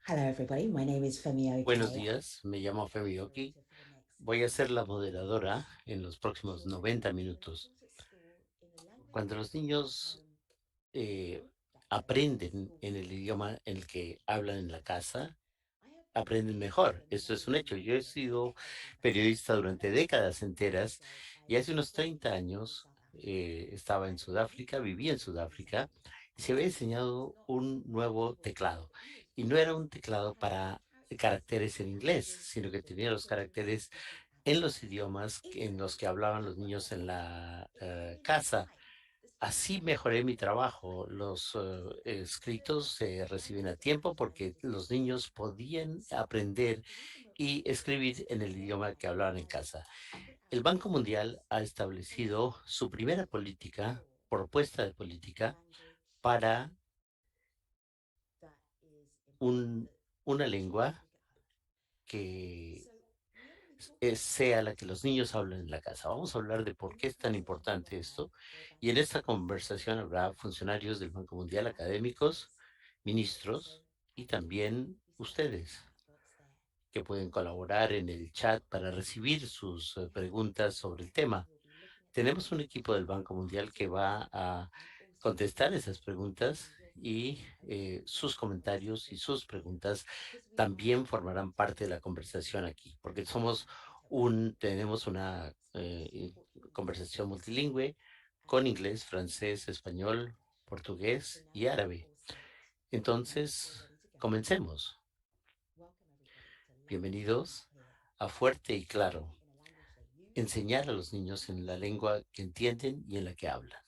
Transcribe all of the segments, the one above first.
Hello, everybody. My name is Femi Buenos Oke. días, me llamo Femi Oki. Voy a ser la moderadora en los próximos 90 minutos. Cuando los niños eh, aprenden en el idioma en el que hablan en la casa, aprenden mejor. Esto es un hecho. Yo he sido periodista durante décadas enteras y hace unos 30 años estaba en Sudáfrica, vivía en Sudáfrica y se había diseñado un nuevo teclado. Y no era un teclado para caracteres en inglés, sino que tenía los caracteres en los idiomas en los que hablaban los niños en la casa. Así mejoré mi trabajo. Los escritos se reciben a tiempo porque los niños podían aprender y escribir en el idioma que hablaban en casa. El Banco Mundial ha establecido su primera política, propuesta de política, para un- una lengua que sea la que los niños hablen en la casa. Vamos a hablar de por qué es tan importante esto. Y en esta conversación habrá funcionarios del Banco Mundial, académicos, ministros y también ustedes que pueden colaborar en el chat para recibir sus preguntas sobre el tema. Tenemos un equipo del Banco Mundial que va a contestar esas preguntas y sus comentarios y sus preguntas también formarán parte de la conversación aquí, porque tenemos una conversación multilingüe con inglés, francés, español, portugués y árabe. Entonces, comencemos. Bienvenidos a Fuerte y Claro, enseñar a los niños en la lengua que entienden y en la que hablan.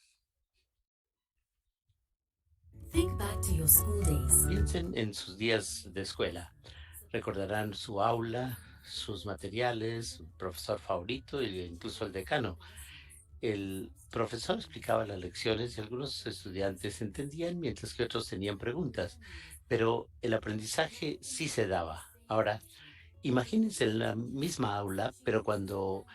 Think back to your school days. Piensen en sus días de escuela. Recordarán su aula, sus materiales, su profesor favorito e incluso el decano. El profesor explicaba las lecciones y algunos estudiantes entendían mientras que otros tenían preguntas, pero el aprendizaje sí se daba. Ahora, imagínense en la misma aula, pero cuando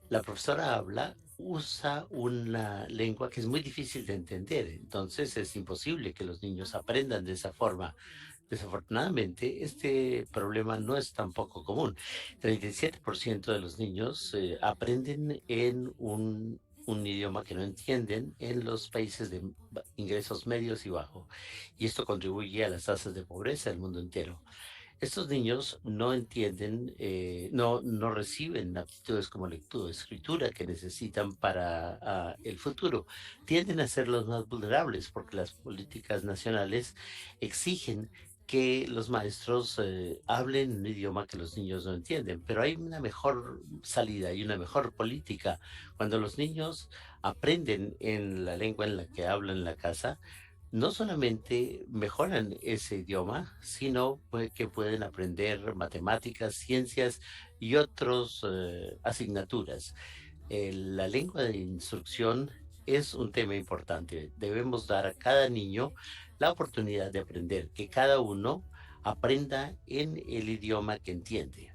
la profesora habla, usa una lengua que es muy difícil de entender. Entonces es imposible que los niños aprendan de esa forma. Desafortunadamente, este problema no es tan poco común. 37% de los niños aprenden en un idioma que no entienden en los países de ingresos medios y bajos. Y esto contribuye a las tasas de pobreza del mundo entero. Estos niños no entienden, no reciben aptitudes como lectura, escritura que necesitan para el futuro. Tienden a ser los más vulnerables porque las políticas nacionales exigen que los maestros hablen un idioma que los niños no entienden. Pero hay una mejor salida y una mejor política. Cuando los niños aprenden en la lengua en la que hablan en la casa, no solamente mejoran ese idioma, sino que pueden aprender matemáticas, ciencias y otras asignaturas. La lengua de instrucción es un tema importante. Debemos dar a cada niño la oportunidad de aprender, que cada uno aprenda en el idioma que entiende.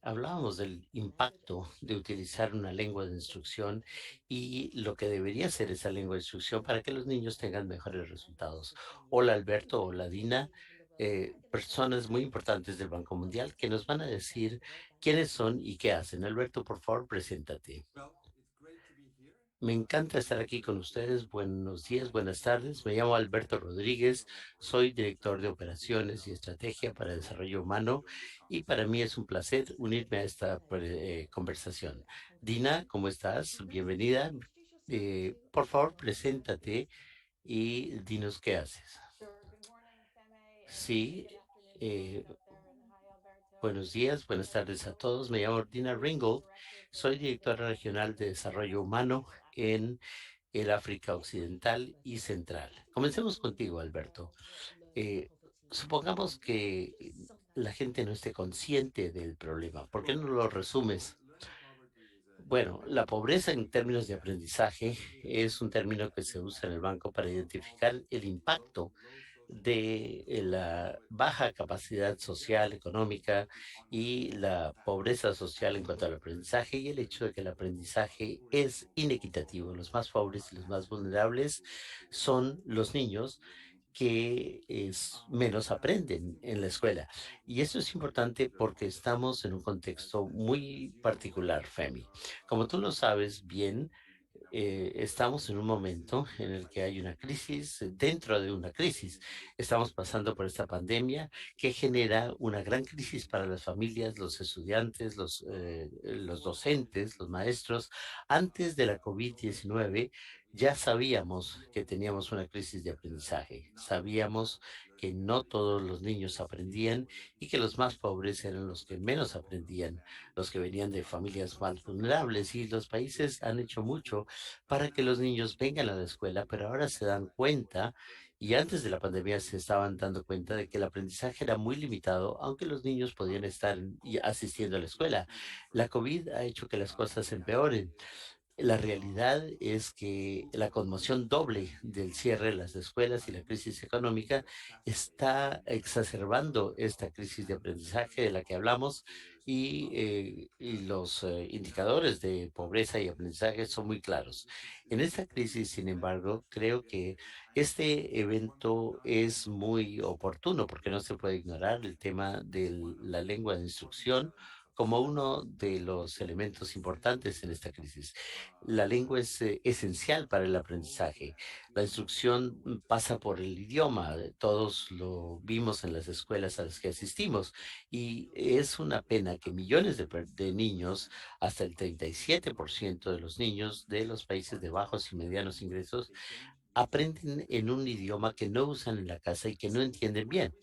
Hablábamos del impacto de utilizar una lengua de instrucción y lo que debería ser esa lengua de instrucción para que los niños tengan mejores resultados. Hola Alberto, hola Dina, personas muy importantes del Banco Mundial que nos van a decir quiénes son y qué hacen. Alberto, por favor, preséntate. Me encanta estar aquí con ustedes. Buenos días, buenas tardes. Me llamo Alberto Rodríguez. Soy director de operaciones y estrategia para desarrollo humano y para mí es un placer unirme a esta conversación. Dina, ¿cómo estás? Bienvenida. Por favor, preséntate y dinos qué haces. Sí, eh, buenos días, buenas tardes a todos. Me llamo Dina Ringgold. Soy directora regional de desarrollo humano en el África Occidental y Central. Comencemos contigo, Alberto. Eh, Supongamos que la gente no esté consciente del problema. ¿Por qué no lo resumes? Bueno, la pobreza en términos de aprendizaje es un término que se usa en el banco para identificar el impacto de la baja capacidad social, económica y la pobreza social en cuanto al aprendizaje y el hecho de que el aprendizaje es inequitativo. Los más pobres y los más vulnerables son los niños que menos aprenden en la escuela. Y esto es importante porque estamos en un contexto muy particular, Femi. Como tú lo sabes bien, estamos en un momento en el que hay una crisis dentro de una crisis. Estamos pasando por esta pandemia que genera una gran crisis para las familias, los estudiantes, los docentes, los maestros. Antes de la COVID-19 ya sabíamos que teníamos una crisis de aprendizaje. Sabíamos que no todos los niños aprendían y que los más pobres eran los que menos aprendían, los que venían de familias más vulnerables. Y los países han hecho mucho para que los niños vengan a la escuela, pero ahora se dan cuenta, y antes de la pandemia se estaban dando cuenta de que el aprendizaje era muy limitado, aunque los niños podían estar y asistiendo a la escuela. La COVID ha hecho que las cosas empeoren. La realidad es que la conmoción doble del cierre de las escuelas y la crisis económica está exacerbando esta crisis de aprendizaje de la que hablamos y los indicadores de pobreza y aprendizaje son muy claros. En esta crisis, sin embargo, creo que este evento es muy oportuno porque no se puede ignorar el tema de la lengua de instrucción como uno de los elementos importantes en esta crisis. La lengua es esencial para el aprendizaje. La instrucción pasa por el idioma. Todos lo vimos en las escuelas a las que asistimos. Y es una pena que millones de niños, hasta el 37% de los niños de los países de bajos y medianos ingresos, aprenden en un idioma que no usan en la casa y que no entienden bien.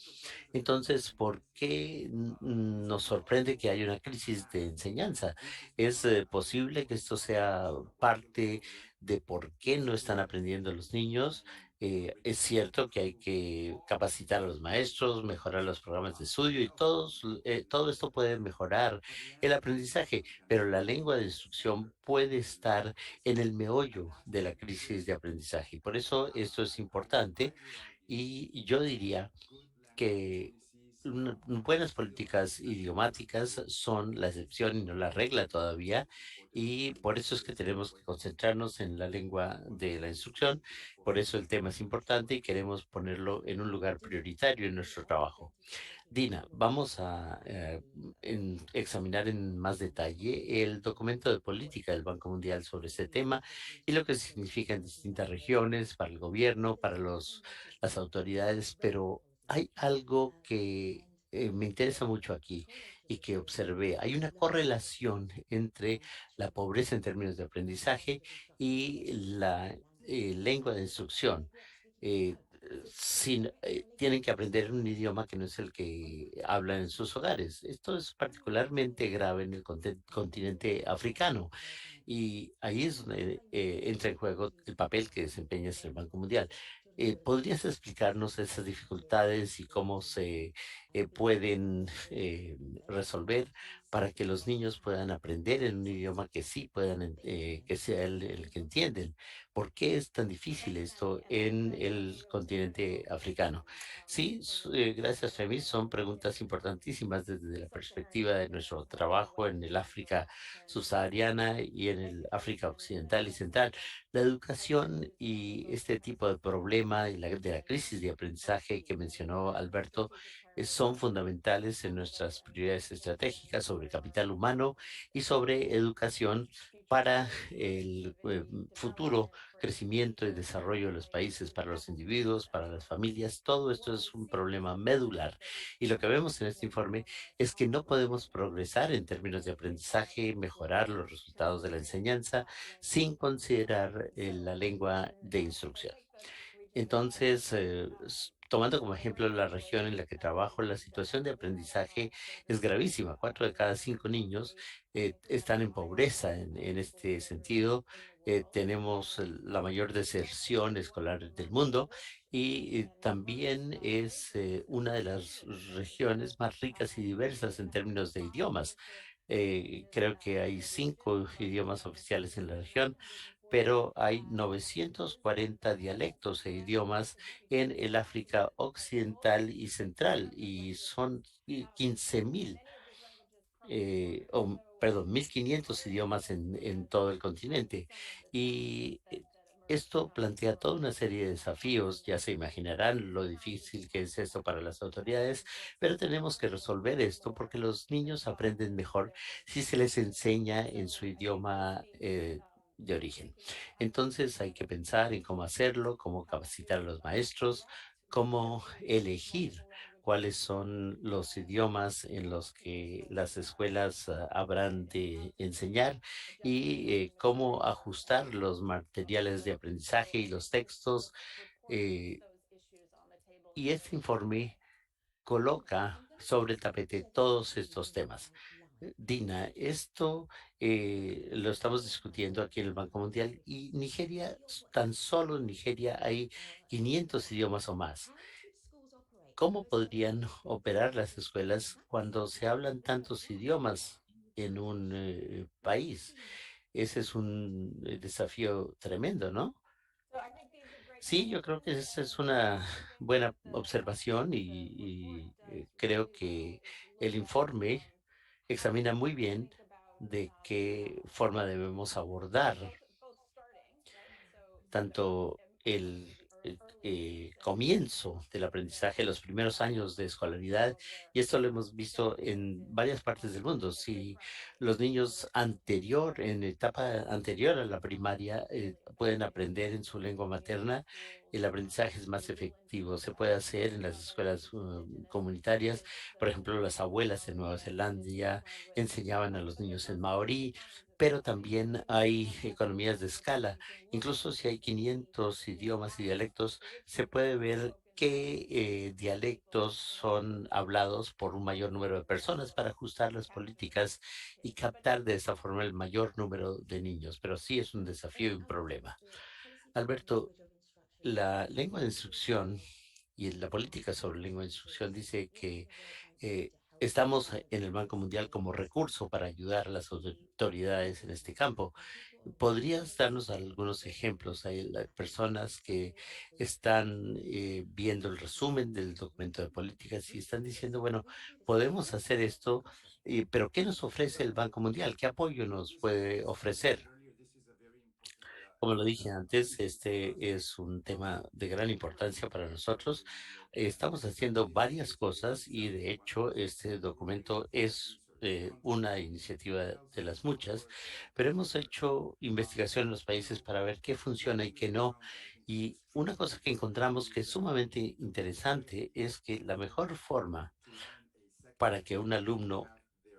Entonces, ¿por qué nos sorprende que haya una crisis de enseñanza? ¿Es posible que esto sea parte de por qué no están aprendiendo los niños? Es cierto que hay que capacitar a los maestros, mejorar los programas de estudio y todo esto puede mejorar el aprendizaje, pero la lengua de instrucción puede estar en el meollo de la crisis de aprendizaje. Y por eso esto es importante y yo diría que buenas políticas idiomáticas son la excepción y no la regla todavía, y por eso es que tenemos que concentrarnos en la lengua de la instrucción, por eso el tema es importante y queremos ponerlo en un lugar prioritario en nuestro trabajo. Dina, vamos a examinar en más detalle el documento de política del Banco Mundial sobre este tema y lo que significa en distintas regiones, para el gobierno, para las autoridades, pero hay algo que me interesa mucho aquí y que observé. Hay una correlación entre la pobreza en términos de aprendizaje y la lengua de instrucción. Eh, Tienen que aprender un idioma que no es el que hablan en sus hogares. Esto es particularmente grave en el continente africano y ahí es donde entra en juego el papel que desempeña el Banco Mundial. ¿Podrías explicarnos esas dificultades y cómo se pueden resolver para que los niños puedan aprender en un idioma que sí puedan, que sea el que entienden? ¿Por qué es tan difícil esto en el continente africano? Sí, gracias, Femi. Son preguntas importantísimas desde la perspectiva de nuestro trabajo en el África subsahariana y en el África occidental y central. La educación y este tipo de problema y de la crisis de aprendizaje que mencionó Alberto son fundamentales en nuestras prioridades estratégicas sobre capital humano y sobre educación para el futuro crecimiento y desarrollo de los países, para los individuos, para las familias. Todo esto es un problema medular. Y lo que vemos en este informe es que no podemos progresar en términos de aprendizaje, mejorar los resultados de la enseñanza sin considerar la lengua de instrucción. Entonces, tomando como ejemplo la región en la que trabajo, la situación de aprendizaje es gravísima. 4 de cada 5 niños están en pobreza en este sentido. Tenemos la mayor deserción escolar del mundo y también es una de las regiones más ricas y diversas en términos de idiomas. Creo que hay 5 idiomas oficiales en la región, pero hay 940 dialectos e idiomas en el África Occidental y Central y son 15.000 perdón, 1.500 idiomas en todo el continente. Y esto plantea toda una serie de desafíos, ya se imaginarán lo difícil que es esto para las autoridades, pero tenemos que resolver esto porque los niños aprenden mejor si se les enseña en su idioma de origen. Entonces hay que pensar en cómo hacerlo, cómo capacitar a los maestros, cómo elegir cuáles son los idiomas en los que las escuelas habrán de enseñar y cómo ajustar los materiales de aprendizaje y los textos. eh, y este informe coloca sobre el tapete todos estos temas. Dina, esto lo estamos discutiendo aquí en el Banco Mundial y Nigeria, tan solo en Nigeria hay 500 idiomas o más. ¿Cómo podrían operar las escuelas cuando se hablan tantos idiomas en un país? Ese es un desafío tremendo, ¿no? Sí, yo creo que esa es una buena observación y creo que el informe examina muy bien de qué forma debemos abordar tanto el comienzo del aprendizaje, los primeros años de escolaridad, y esto lo hemos visto en varias partes del mundo. Si los niños en etapa anterior a la primaria, pueden aprender en su lengua materna, el aprendizaje es más efectivo. Se puede hacer en las escuelas comunitarias. Por ejemplo, las abuelas en Nueva Zelanda enseñaban a los niños en maorí, pero también hay economías de escala. Incluso si hay 500 idiomas y dialectos, se puede ver qué dialectos son hablados por un mayor número de personas para ajustar las políticas y captar de esa forma el mayor número de niños. Pero sí es un desafío y un problema. Alberto, la lengua de instrucción y la política sobre lengua de instrucción dice que estamos en el Banco Mundial como recurso para ayudar a las autoridades en este campo. ¿Podrías darnos algunos ejemplos? Hay personas que están viendo el resumen del documento de políticas y están diciendo, bueno, podemos hacer esto, pero ¿qué nos ofrece el Banco Mundial? ¿Qué apoyo nos puede ofrecer? Como lo dije antes, este es un tema de gran importancia para nosotros. Estamos haciendo varias cosas y de hecho este documento es una iniciativa de las muchas, pero hemos hecho investigación en los países para ver qué funciona y qué no. Y una cosa que encontramos que es sumamente interesante es que la mejor forma para que un alumno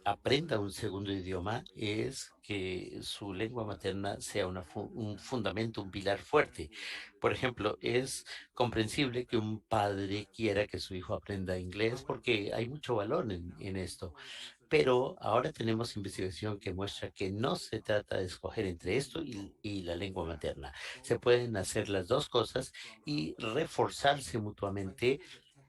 aprenda un segundo idioma es que su lengua materna sea un fundamento, un pilar fuerte. Por ejemplo, es comprensible que un padre quiera que su hijo aprenda inglés porque hay mucho valor en esto. Pero ahora tenemos investigación que muestra que no se trata de escoger entre esto y la lengua materna. Se pueden hacer las dos cosas y reforzarse mutuamente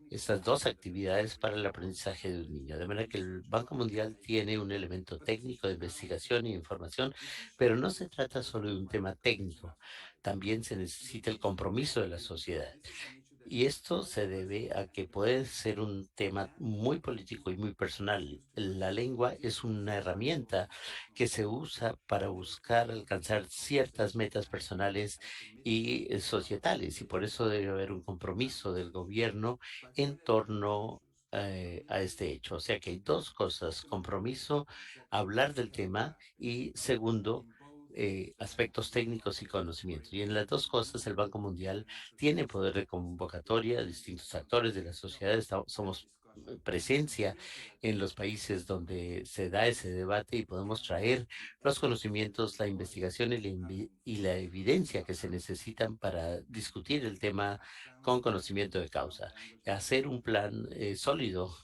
estas dos actividades para el aprendizaje de un niño. De manera que el Banco Mundial tiene un elemento técnico de investigación e información, pero no se trata solo de un tema técnico, también se necesita el compromiso de la sociedad. Y esto se debe a que puede ser un tema muy político y muy personal. La lengua es una herramienta que se usa para buscar alcanzar ciertas metas personales y societales, y por eso debe haber un compromiso del gobierno en torno a este hecho. O sea que hay dos cosas: compromiso, hablar del tema, y segundo, aspectos técnicos y conocimiento. Y en las dos cosas el Banco Mundial tiene poder de convocatoria, distintos actores de la sociedad, somos presencia en los países donde se da ese debate y podemos traer los conocimientos, la investigación y la evidencia que se necesitan para discutir el tema con conocimiento de causa. Hacer un plan sólido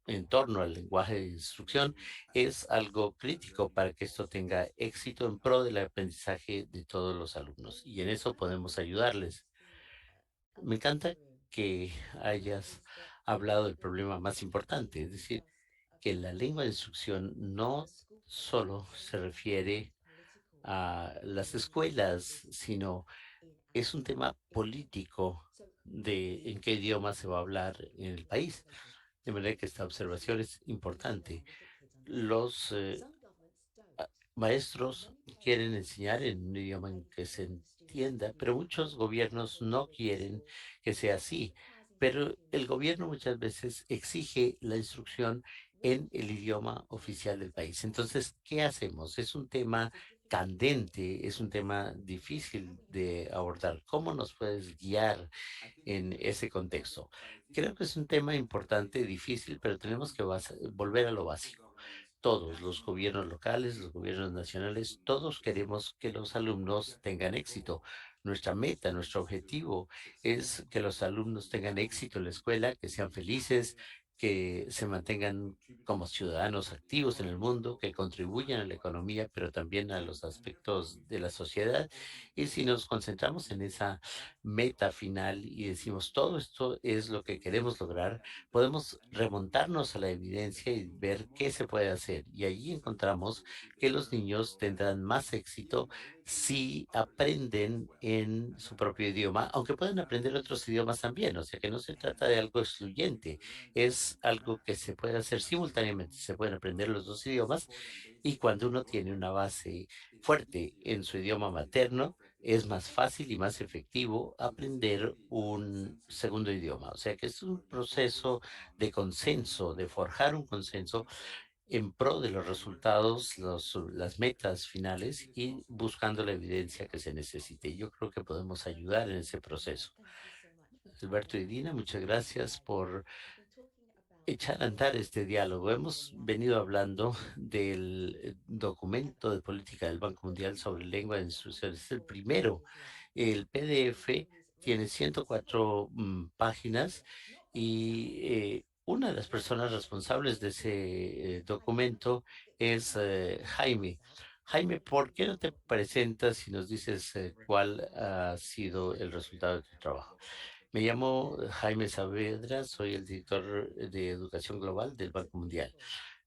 en torno al lenguaje de instrucción es algo crítico para que esto tenga éxito en pro del aprendizaje de todos los alumnos. Y en eso podemos ayudarles. Me encanta que hayas hablado del problema más importante, es decir, que la lengua de instrucción no solo se refiere a las escuelas, sino es un tema político de en qué idioma se va a hablar en el país. De manera que esta observación es importante. Los maestros quieren enseñar en un idioma en que se entienda, pero muchos gobiernos no quieren que sea así. Pero el gobierno muchas veces exige la instrucción en el idioma oficial del país. Entonces, ¿qué hacemos? Es un tema candente, es un tema difícil de abordar. ¿Cómo nos puedes guiar en ese contexto? Creo que es un tema importante, difícil, pero tenemos que volver a lo básico. Todos, los gobiernos locales, los gobiernos nacionales, todos queremos que los alumnos tengan éxito. Nuestra meta, nuestro objetivo es que los alumnos tengan éxito en la escuela, que sean felices, que se mantengan como ciudadanos activos en el mundo, que contribuyan a la economía, pero también a los aspectos de la sociedad. Y si nos concentramos en esa meta final y decimos todo esto es lo que queremos lograr, podemos remontarnos a la evidencia y ver qué se puede hacer. Y allí encontramos que los niños tendrán más éxito si aprenden en su propio idioma, aunque pueden aprender otros idiomas también. O sea que no se trata de algo excluyente, es algo que se puede hacer simultáneamente. Se pueden aprender los dos idiomas y cuando uno tiene una base fuerte en su idioma materno, es más fácil y más efectivo aprender un segundo idioma. O sea que es un proceso de consenso, de forjar un consenso en pro de los resultados, las metas finales y buscando la evidencia que se necesite. Yo creo que podemos ayudar en ese proceso. Alberto y Dina, muchas gracias por echar a andar este diálogo. Hemos venido hablando del documento de política del Banco Mundial sobre lengua de instrucciones. Es el primero. El PDF tiene 104 páginas y una de las personas responsables de ese documento es Jaime. Jaime, ¿por qué no te presentas y nos dices cuál ha sido el resultado de tu trabajo? Me llamo Jaime Saavedra, soy el director de Educación Global del Banco Mundial.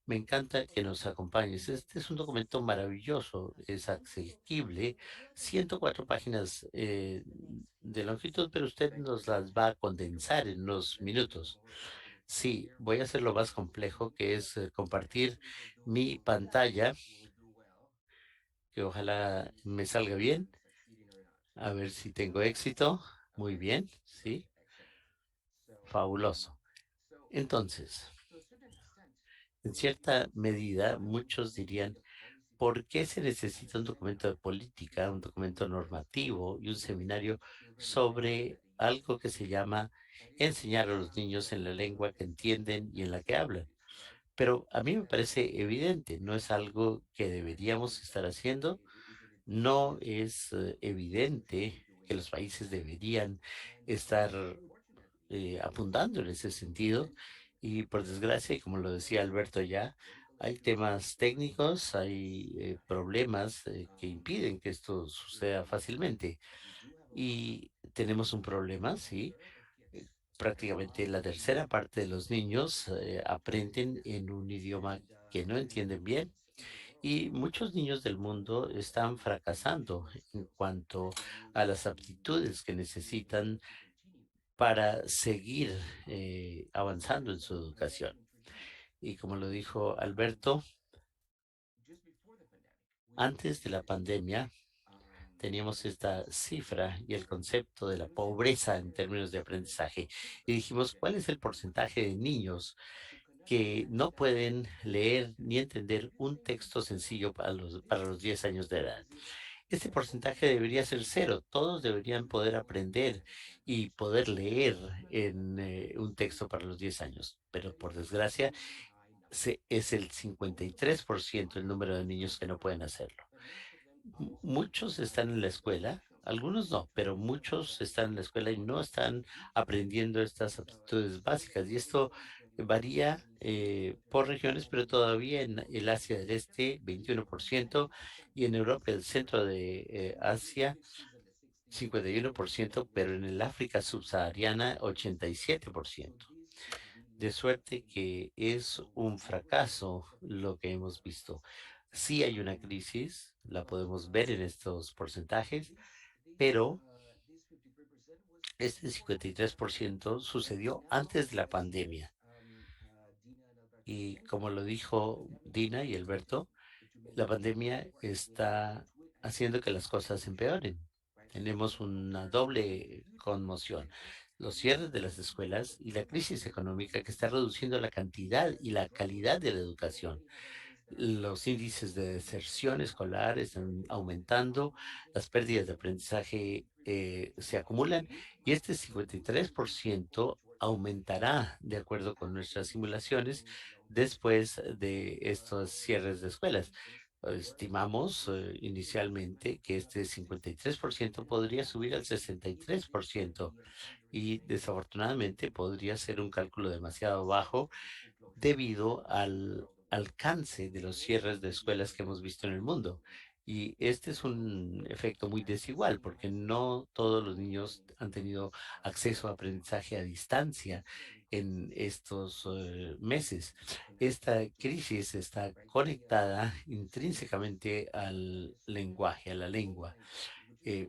Me encanta que nos acompañes. Este es un documento maravilloso, es asequible, 104 páginas de longitud, pero usted nos las va a condensar en unos minutos. Sí, voy a hacer lo más complejo, que es compartir mi pantalla, que ojalá me salga bien. A ver si tengo éxito. Muy bien, sí, fabuloso. Entonces, en cierta medida, muchos dirían, ¿por qué se necesita un documento de política, un documento normativo y un seminario sobre algo que se llama enseñar a los niños en la lengua que entienden y en la que hablan? Pero a mí me parece evidente, no es algo que deberíamos estar haciendo, no es evidente que los países deberían estar apuntando en ese sentido. Y por desgracia, y como lo decía Alberto ya, hay temas técnicos, hay problemas que impiden que esto suceda fácilmente. Y tenemos un problema, sí. Prácticamente la tercera parte de los niños aprenden en un idioma que no entienden bien y muchos niños del mundo están fracasando en cuanto a las aptitudes que necesitan para seguir avanzando en su educación. Y como lo dijo Alberto, antes de la pandemia teníamos esta cifra y el concepto de la pobreza en términos de aprendizaje. Y dijimos, ¿cuál es el porcentaje de niños que no pueden leer ni entender un texto sencillo para los 10 años de edad? Este porcentaje debería ser cero. Todos deberían poder aprender y poder leer en un texto para los 10 años. Pero por desgracia, es el 53% el número de niños que no pueden hacerlo. Muchos están en la escuela, algunos no, pero muchos están en la escuela y no están aprendiendo estas aptitudes básicas. Y esto varía por regiones, pero todavía en el Asia del Este, 21%, y en Europa, el centro de Asia, 51%, pero en el África subsahariana, 87%. De suerte que es un fracaso lo que hemos visto. Sí hay una crisis, la podemos ver en estos porcentajes, pero este 53% sucedió antes de la pandemia. Y como lo dijo Dina y Alberto, la pandemia está haciendo que las cosas empeoren. Tenemos una doble conmoción. Los cierres de las escuelas y la crisis económica que está reduciendo la cantidad y la calidad de la educación. Los índices de deserción escolar están aumentando, las pérdidas de aprendizaje se acumulan y este 53% aumentará de acuerdo con nuestras simulaciones después de estos cierres de escuelas. Estimamos inicialmente que este 53% podría subir al 63% y desafortunadamente podría ser un cálculo demasiado bajo debido al alcance de los cierres de escuelas que hemos visto en el mundo. Y este es un efecto muy desigual porque no todos los niños han tenido acceso a aprendizaje a distancia en estos meses. Esta crisis está conectada intrínsecamente al lenguaje, a la lengua. Eh,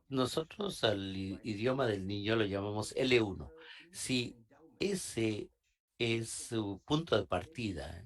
Nosotros al idioma del niño lo llamamos L1. Si ese es su punto de partida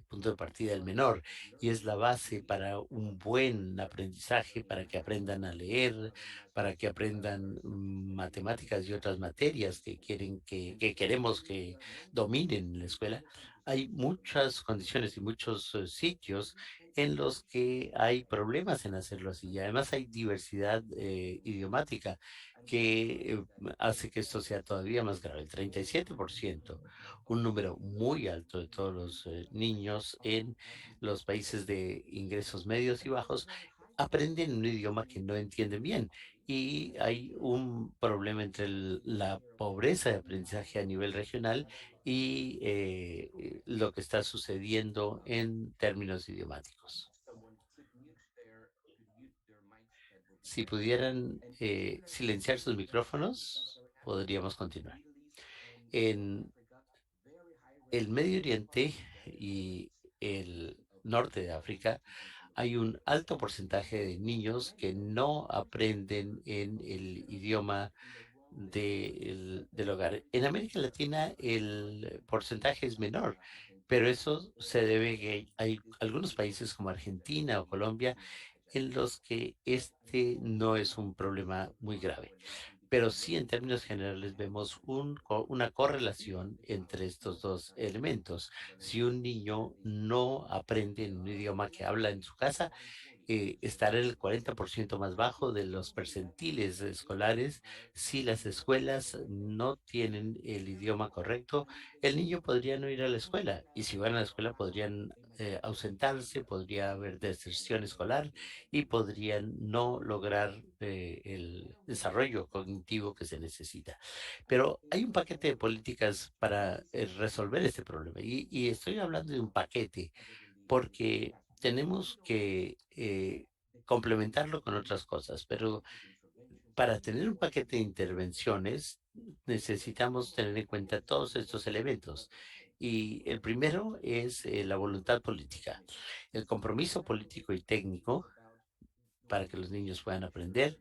el menor, y es la base para un buen aprendizaje, para que aprendan a leer, para que aprendan matemáticas y otras materias que que queremos que dominen en la escuela. Hay muchas condiciones y muchos sitios en los que hay problemas en hacerlo así. Y además hay diversidad idiomática que hace que esto sea todavía más grave. El 37%, un número muy alto de todos los niños en los países de ingresos medios y bajos, aprenden un idioma que no entienden bien. Y hay un problema entre la pobreza de aprendizaje a nivel regional y lo que está sucediendo en términos idiomáticos. Si pudieran silenciar sus micrófonos, podríamos continuar. En el Medio Oriente y el norte de África hay un alto porcentaje de niños que no aprenden en el idioma del hogar. En América Latina el porcentaje es menor, pero eso se debe a que hay algunos países como Argentina o Colombia en los que este no es un problema muy grave. Pero sí, en términos generales, vemos una correlación entre estos dos elementos. Si un niño no aprende en un idioma que habla en su casa, estar en el 40% más bajo de los percentiles escolares. Si las escuelas no tienen el idioma correcto, el niño podría no ir a la escuela y si van a la escuela podrían ausentarse, podría haber deserción escolar y podrían no lograr el desarrollo cognitivo que se necesita. Pero hay un paquete de políticas para resolver este problema y estoy hablando de un paquete porque tenemos que complementarlo con otras cosas, pero para tener un paquete de intervenciones necesitamos tener en cuenta todos estos elementos. Y el primero es la voluntad política, el compromiso político y técnico para que los niños puedan aprender.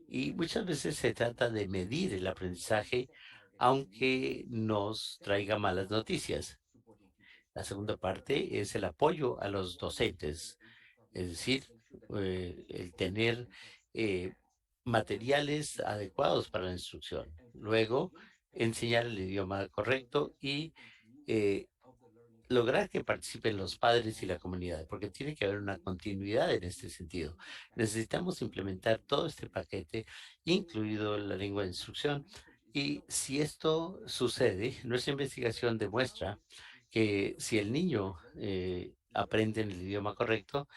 Y muchas veces se trata de medir el aprendizaje, aunque nos traiga malas noticias. La segunda parte es el apoyo a los docentes, es decir, el tener eh, materiales adecuados para la instrucción. Luego, enseñar el idioma correcto y eh, lograr que participen los padres y la comunidad, porque tiene que haber una continuidad en este sentido. Necesitamos implementar todo este paquete, incluido la lengua de instrucción. Y si esto sucede, nuestra investigación demuestra que si el niño aprende en el idioma correcto,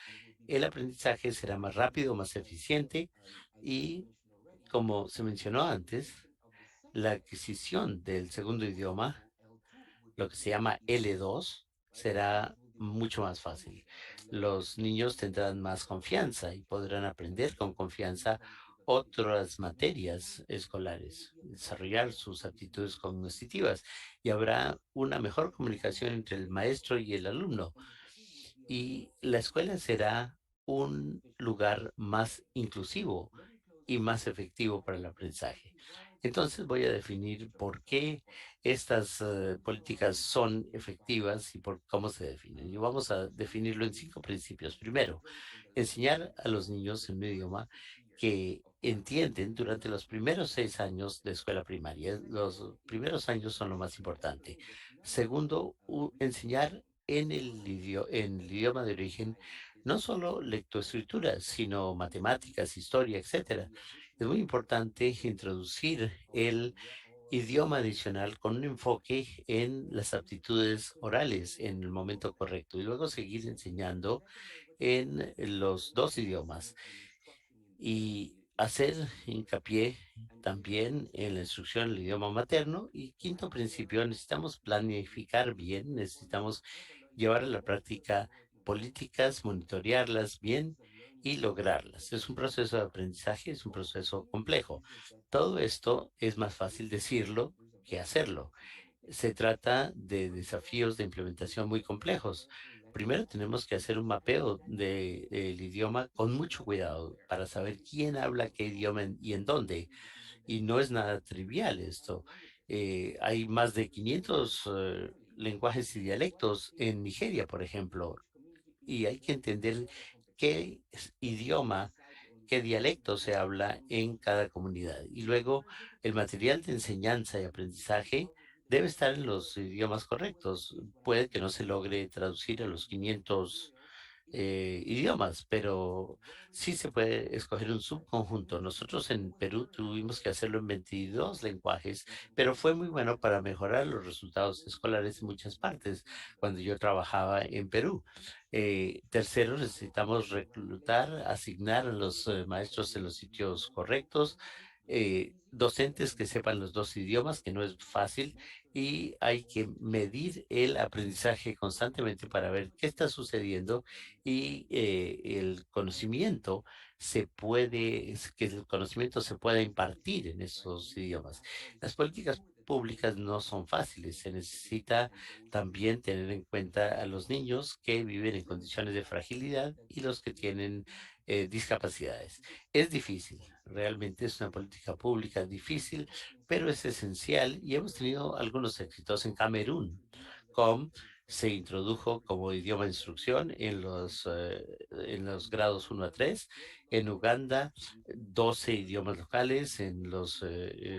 el aprendizaje será más rápido, más eficiente y, como se mencionó antes, la adquisición del segundo idioma, lo que se llama L2, será mucho más fácil. Los niños tendrán más confianza y podrán aprender con confianza otras materias escolares, desarrollar sus aptitudes cognitivas y habrá una mejor comunicación entre el maestro y el alumno. y la escuela será un lugar más inclusivo y más efectivo para el aprendizaje. Entonces voy a definir por qué estas políticas son efectivas y por cómo se definen. Y vamos a definirlo en 5 principios. Primero, enseñar a los niños en un idioma que entienden durante los primeros 6 años de escuela primaria. Los primeros años son lo más importante. Segundo, enseñar en el idioma de origen no solo lectoescritura, sino matemáticas, historia, etcétera. Es muy importante introducir el idioma adicional con un enfoque en las aptitudes orales en el momento correcto y luego seguir enseñando en los dos idiomas y hacer hincapié también en la instrucción en el idioma materno. Y quinto principio, necesitamos planificar bien, necesitamos llevar a la práctica políticas, monitorearlas bien y lograrlas. Es un proceso de aprendizaje, es un proceso complejo. Todo esto es más fácil decirlo que hacerlo. Se trata de desafíos de implementación muy complejos. Primero tenemos que hacer un mapeo del idioma con mucho cuidado para saber quién habla qué idioma y en dónde. Y no es nada trivial esto. Hay más de 500 lenguajes y dialectos en Nigeria, por ejemplo, y hay que entender qué idioma, qué dialecto se habla en cada comunidad. Y luego el material de enseñanza y aprendizaje debe estar en los idiomas correctos. Puede que no se logre traducir a los 500 idiomas, pero sí se puede escoger un subconjunto. Nosotros en Perú tuvimos que hacerlo en 22 lenguajes, pero fue muy bueno para mejorar los resultados escolares en muchas partes cuando yo trabajaba en Perú. Tercero, necesitamos reclutar, asignar a los maestros en los sitios correctos. Docentes que sepan los dos idiomas, que no es fácil, y hay que medir el aprendizaje constantemente para ver qué está sucediendo y el conocimiento que el conocimiento se pueda impartir en esos idiomas. Las políticas públicas no son fáciles. Se necesita también tener en cuenta a los niños que viven en condiciones de fragilidad y los que tienen discapacidades. Es difícil, realmente es una política pública difícil, pero es esencial y hemos tenido algunos éxitos en Camerún con se introdujo como idioma de instrucción en los grados 1 a 3. En Uganda, 12 idiomas locales en los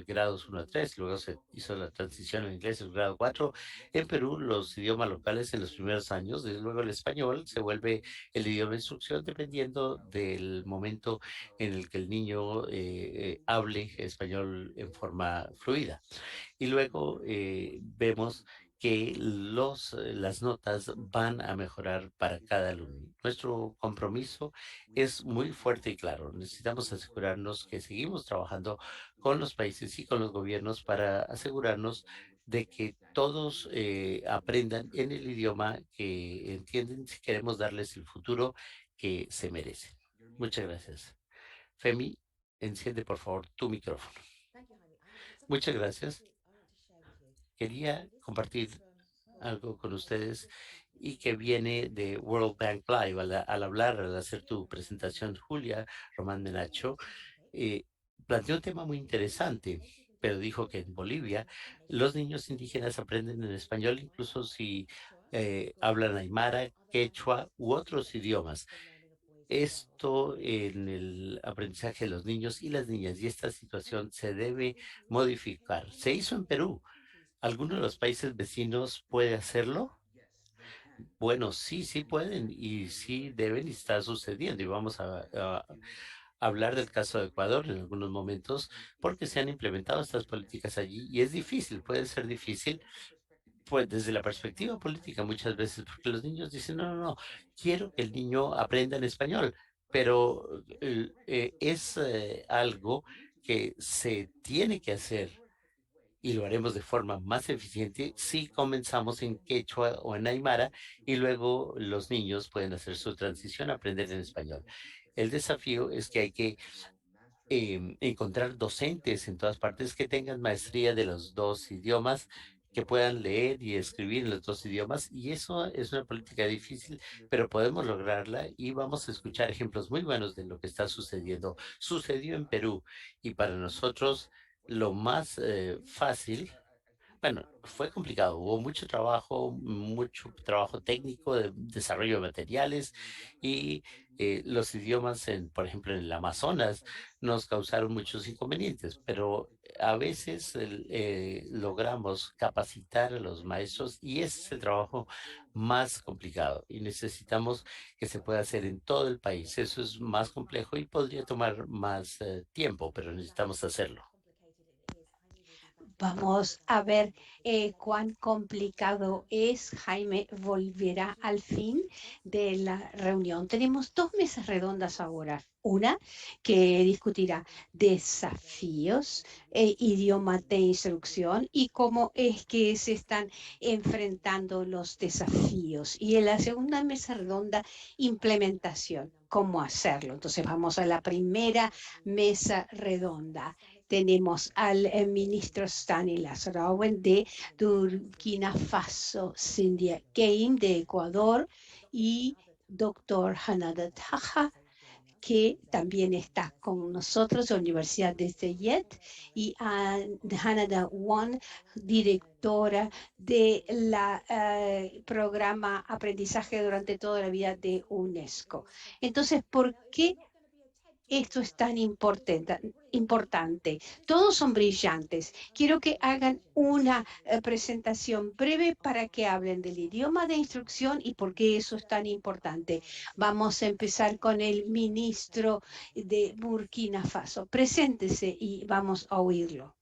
grados 1 a 3. Luego se hizo la transición al inglés en el grado 4. En Perú, los idiomas locales en los primeros años. Desde luego, el español se vuelve el idioma de instrucción dependiendo del momento en el que el niño hable español en forma fluida. Y luego vemos que las notas van a mejorar para cada alumno. Nuestro compromiso es muy fuerte y claro. Necesitamos asegurarnos que seguimos trabajando con los países y con los gobiernos para asegurarnos de que todos aprendan en el idioma que entienden si queremos darles el futuro que se merecen. Muchas gracias. Femi, enciende por favor tu micrófono. Muchas gracias. Quería compartir algo con ustedes y que viene de World Bank Live. Al hacer tu presentación, Julia Román Menacho, eh, planteó un tema muy interesante, pero dijo que en Bolivia los niños indígenas aprenden en español incluso si hablan aymara, quechua u otros idiomas. Esto en el aprendizaje de los niños y las niñas, y esta situación se debe modificar. Se hizo en Perú. ¿Alguno de los países vecinos puede hacerlo? Bueno, sí, sí pueden y sí deben y está sucediendo. Y vamos a hablar del caso de Ecuador en algunos momentos porque se han implementado estas políticas allí y es difícil, puede ser difícil, pues desde la perspectiva política muchas veces, porque los niños dicen, no, no, no, quiero que el niño aprenda en español, pero es algo que se tiene que hacer y lo haremos de forma más eficiente si comenzamos en quechua o en aymara y luego los niños pueden hacer su transición a aprender en español. El desafío es que hay que encontrar docentes en todas partes que tengan maestría de los dos idiomas que puedan leer y escribir en los dos idiomas, y eso es una política difícil, pero podemos lograrla y vamos a escuchar ejemplos muy buenos de lo que está sucediendo. Sucedió en Perú y para nosotros lo más fácil, bueno, fue complicado, hubo mucho trabajo técnico de desarrollo de materiales y los idiomas, por ejemplo, en el Amazonas nos causaron muchos inconvenientes, pero a veces logramos capacitar a los maestros y ese es el trabajo más complicado y necesitamos que se pueda hacer en todo el país. Eso es más complejo y podría tomar más tiempo, pero necesitamos hacerlo. Vamos a ver cuán complicado es. Jaime volverá al fin de la reunión. Tenemos dos mesas redondas ahora. Una que discutirá desafíos, idioma de instrucción y cómo es que se están enfrentando los desafíos. Y en la segunda mesa redonda, implementación, cómo hacerlo. Entonces vamos a la primera mesa redonda. Tenemos al ministro Stanislas Rauen de Burkina Faso, Cynthia Game de Ecuador y doctor Hanada Taha, que también está con nosotros, de la Universidad de Zayed, y Hanada Wan, directora de la programa Aprendizaje durante toda la vida de UNESCO. Entonces, ¿por qué esto es tan importante? Todos son brillantes. Quiero que hagan una presentación breve para que hablen del idioma de instrucción y por qué eso es tan importante. Vamos a empezar con el ministro de Burkina Faso. Preséntese y vamos a oírlo.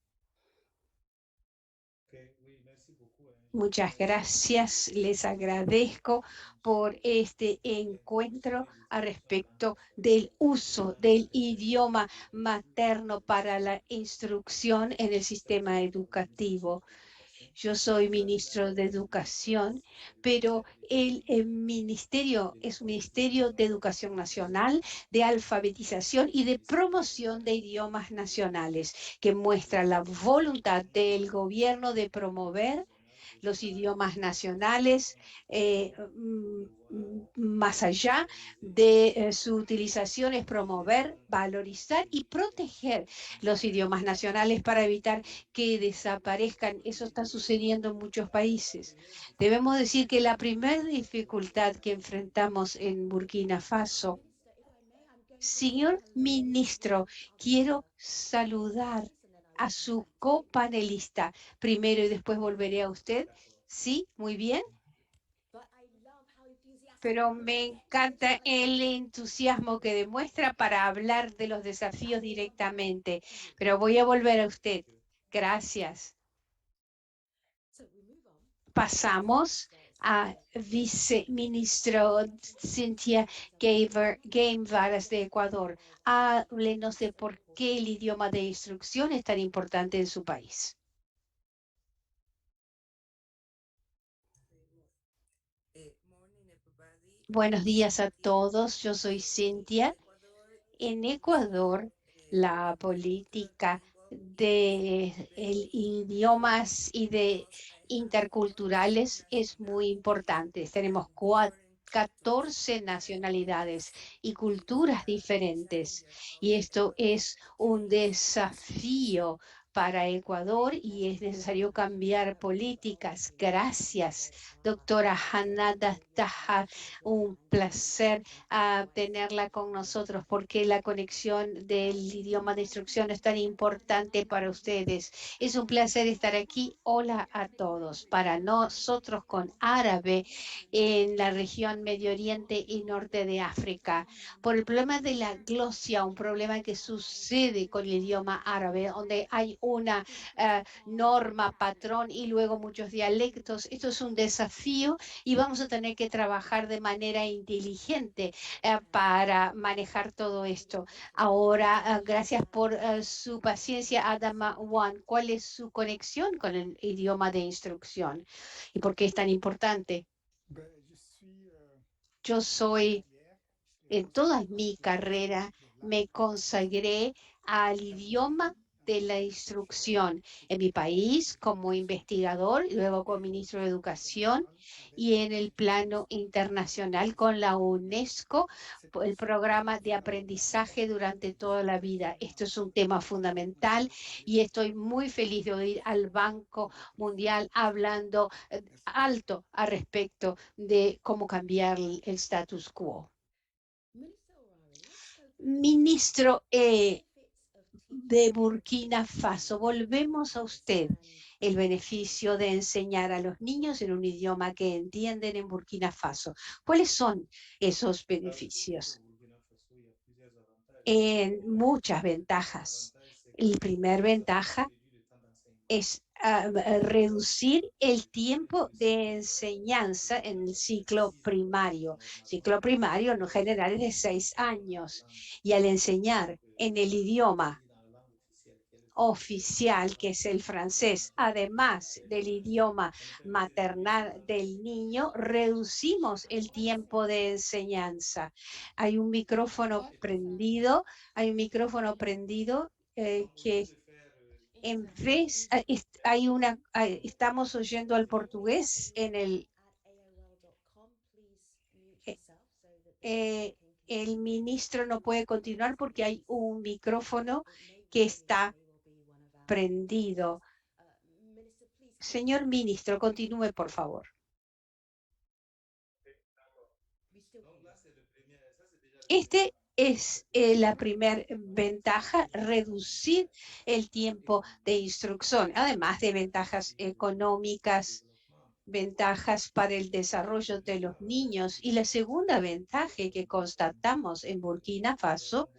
Muchas gracias, les agradezco por este encuentro a respecto del uso del idioma materno para la instrucción en el sistema educativo. Yo soy ministro de Educación, pero el ministerio es un ministerio de Educación Nacional, de alfabetización y de promoción de idiomas nacionales, que muestra la voluntad del gobierno de promover los idiomas nacionales, más allá de su utilización, es promover, valorizar y proteger los idiomas nacionales para evitar que desaparezcan. Eso está sucediendo en muchos países. Debemos decir que la primera dificultad que enfrentamos en Burkina Faso. Señor ministro, quiero saludar a su copanelista primero y después volveré a usted. Sí, muy bien. Pero me encanta el entusiasmo que demuestra para hablar de los desafíos directamente. Pero voy a volver a usted. Gracias. Pasamos a viceministro Cynthia Game Varas de Ecuador. Háblenos de por qué el idioma de instrucción es tan importante en su país. Buenos días a todos. Yo soy Cynthia. En Ecuador, la política de idiomas y de interculturales es muy importante. Tenemos 14 nacionalidades y culturas diferentes, y esto es un desafío para Ecuador y es necesario cambiar políticas. Gracias, doctora Hanada Taha. Un placer tenerla con nosotros porque la conexión del idioma de instrucción es tan importante para ustedes. Es un placer estar aquí. Hola a todos. Para nosotros con árabe en la región Medio Oriente y Norte de África, por el problema de la glosia, un problema que sucede con el idioma árabe, donde hay una norma, patrón y luego muchos dialectos. Esto es un desafío y vamos a tener que trabajar de manera inteligente para manejar todo esto. Ahora, gracias por su paciencia, Adama Wan. ¿Cuál es su conexión con el idioma de instrucción y por qué es tan importante? Yo soy, en toda mi carrera, me consagré al idioma de la instrucción en mi país como investigador, luego como ministro de Educación y en el plano internacional con la UNESCO, el programa de aprendizaje durante toda la vida. Esto es un tema fundamental y estoy muy feliz de oír al Banco Mundial hablando alto al respecto de cómo cambiar el status quo. Ministro de Burkina Faso, volvemos a usted. El beneficio de enseñar a los niños en un idioma que entienden en Burkina Faso. ¿Cuáles son esos beneficios? Muchas ventajas. La primera ventaja es reducir el tiempo de enseñanza en el ciclo primario. Ciclo primario en general es de 6 años. Y al enseñar en el idioma oficial, que es el francés, además del idioma maternal del niño, reducimos el tiempo de enseñanza. Hay un micrófono prendido, que en vez, estamos oyendo al portugués en el ministro no puede continuar porque hay un micrófono que está prendido. Señor ministro, continúe, por favor. Este es la primera ventaja, reducir el tiempo de instrucción, además de ventajas económicas, ventajas para el desarrollo de los niños. Y la segunda ventaja que constatamos en Burkina Faso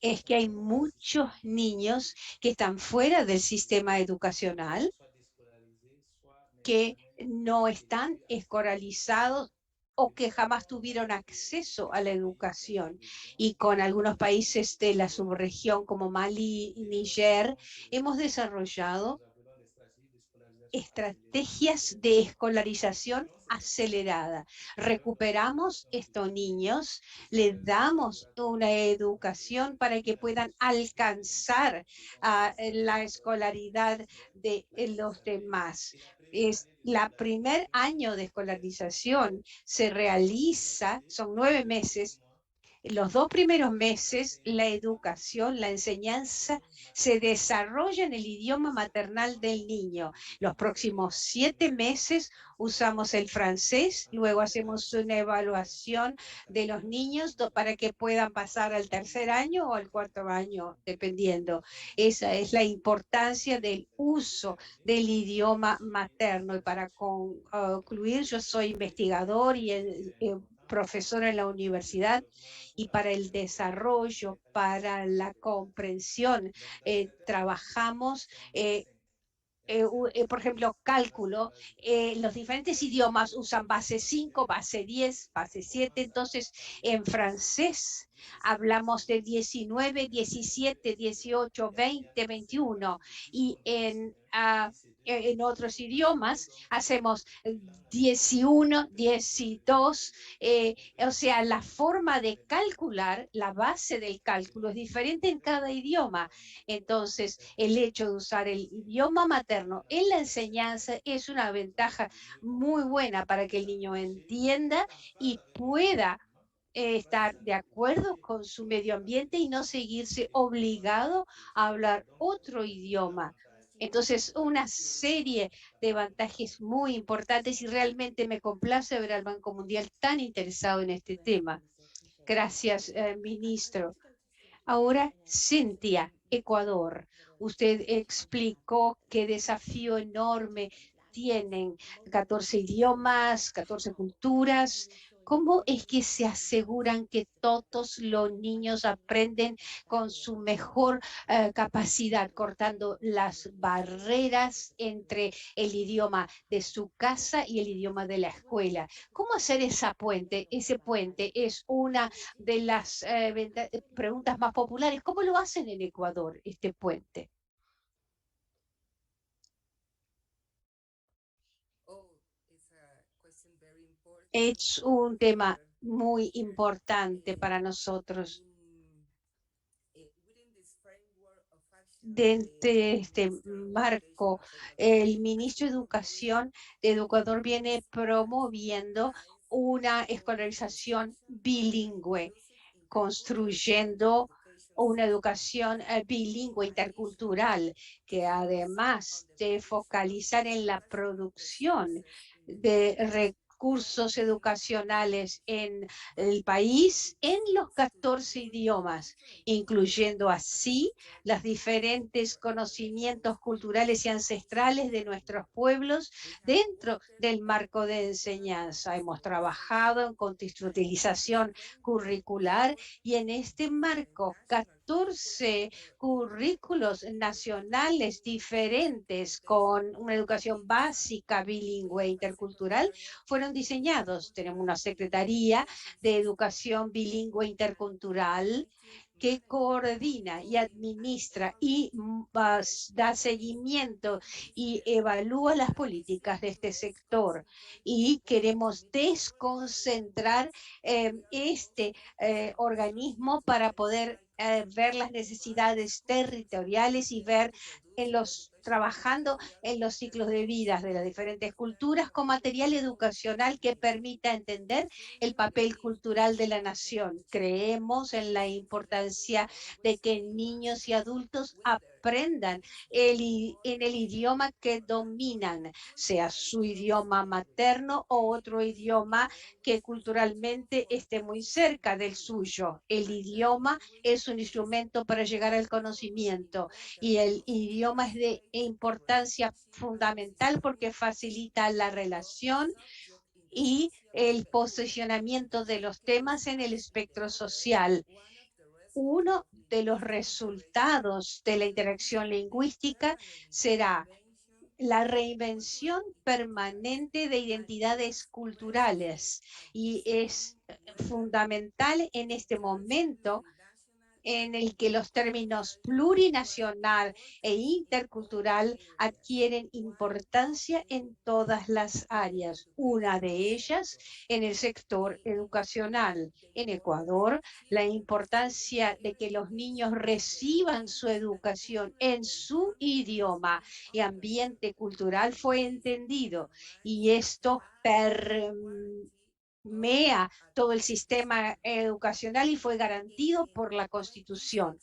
es que hay muchos niños que están fuera del sistema educacional, que no están escolarizados o que jamás tuvieron acceso a la educación. Y con algunos países de la subregión como Mali y Níger, hemos desarrollado estrategias de escolarización acelerada. Recuperamos estos niños, les damos una educación para que puedan alcanzar la escolaridad de los demás. Es la primer año de escolarización se realiza, son 9 meses. Los 2 primeros meses, la educación, la enseñanza se desarrolla en el idioma maternal del niño. Los próximos 7 meses usamos el francés, luego hacemos una evaluación de los niños para que puedan pasar al tercer año o al cuarto año, dependiendo. Esa es la importancia del uso del idioma materno. Y para concluir, yo soy investigador y profesor en la universidad, y para el desarrollo, para la comprensión, trabajamos por ejemplo, cálculo, los diferentes idiomas usan base 5, base 10, base 7, entonces en francés hablamos de 19, 17, 18, 20, 21, y en otros idiomas hacemos 11, 12, o sea, la forma de calcular, la base del cálculo es diferente en cada idioma. Entonces, el hecho de usar el idioma materno en la enseñanza es una ventaja muy buena para que el niño entienda y pueda estar de acuerdo con su medio ambiente y no seguirse obligado a hablar otro idioma. Entonces, una serie de ventajas muy importantes y realmente me complace ver al Banco Mundial tan interesado en este tema. Gracias, ministro. Ahora, Cintia, Ecuador. Usted explicó qué desafío enorme tienen 14 idiomas, 14 culturas. ¿Cómo es que se aseguran que todos los niños aprenden con su mejor capacidad, cortando las barreras entre el idioma de su casa y el idioma de la escuela? ¿Cómo hacer esa puente? Ese puente es una de las preguntas más populares. ¿Cómo lo hacen en Ecuador, este puente? Es un tema muy importante para nosotros. de este marco, el ministro de Educación de Ecuador viene promoviendo una escolarización bilingüe, construyendo una educación bilingüe intercultural que, además de focalizar en la producción de recursos educacionales en el país en los 14 idiomas, incluyendo así los diferentes conocimientos culturales y ancestrales de nuestros pueblos dentro del marco de enseñanza. Hemos trabajado en contextualización curricular y en este marco 14 currículos nacionales diferentes con una educación básica bilingüe e intercultural fueron diseñados. Tenemos una Secretaría de Educación Bilingüe Intercultural que coordina y administra y da seguimiento y evalúa las políticas de este sector. Y queremos desconcentrar este organismo para poder ver las necesidades territoriales y ver trabajando en los ciclos de vida de las diferentes culturas con material educacional que permita entender el papel cultural de la nación. Creemos en la importancia de que niños y adultos aprendan en el idioma que dominan, sea su idioma materno o otro idioma que culturalmente esté muy cerca del suyo. El idioma es un instrumento para llegar al conocimiento y el idioma es de importancia fundamental porque facilita la relación y el posicionamiento de los temas en el espectro social. Uno de los resultados de la interacción lingüística será la reinvención permanente de identidades culturales y es fundamental en este momento en el que los términos plurinacional e intercultural adquieren importancia en todas las áreas, una de ellas en el sector educacional. En Ecuador, la importancia de que los niños reciban su educación en su idioma y ambiente cultural fue entendido, y esto permea todo el sistema educacional y fue garantizado por la Constitución.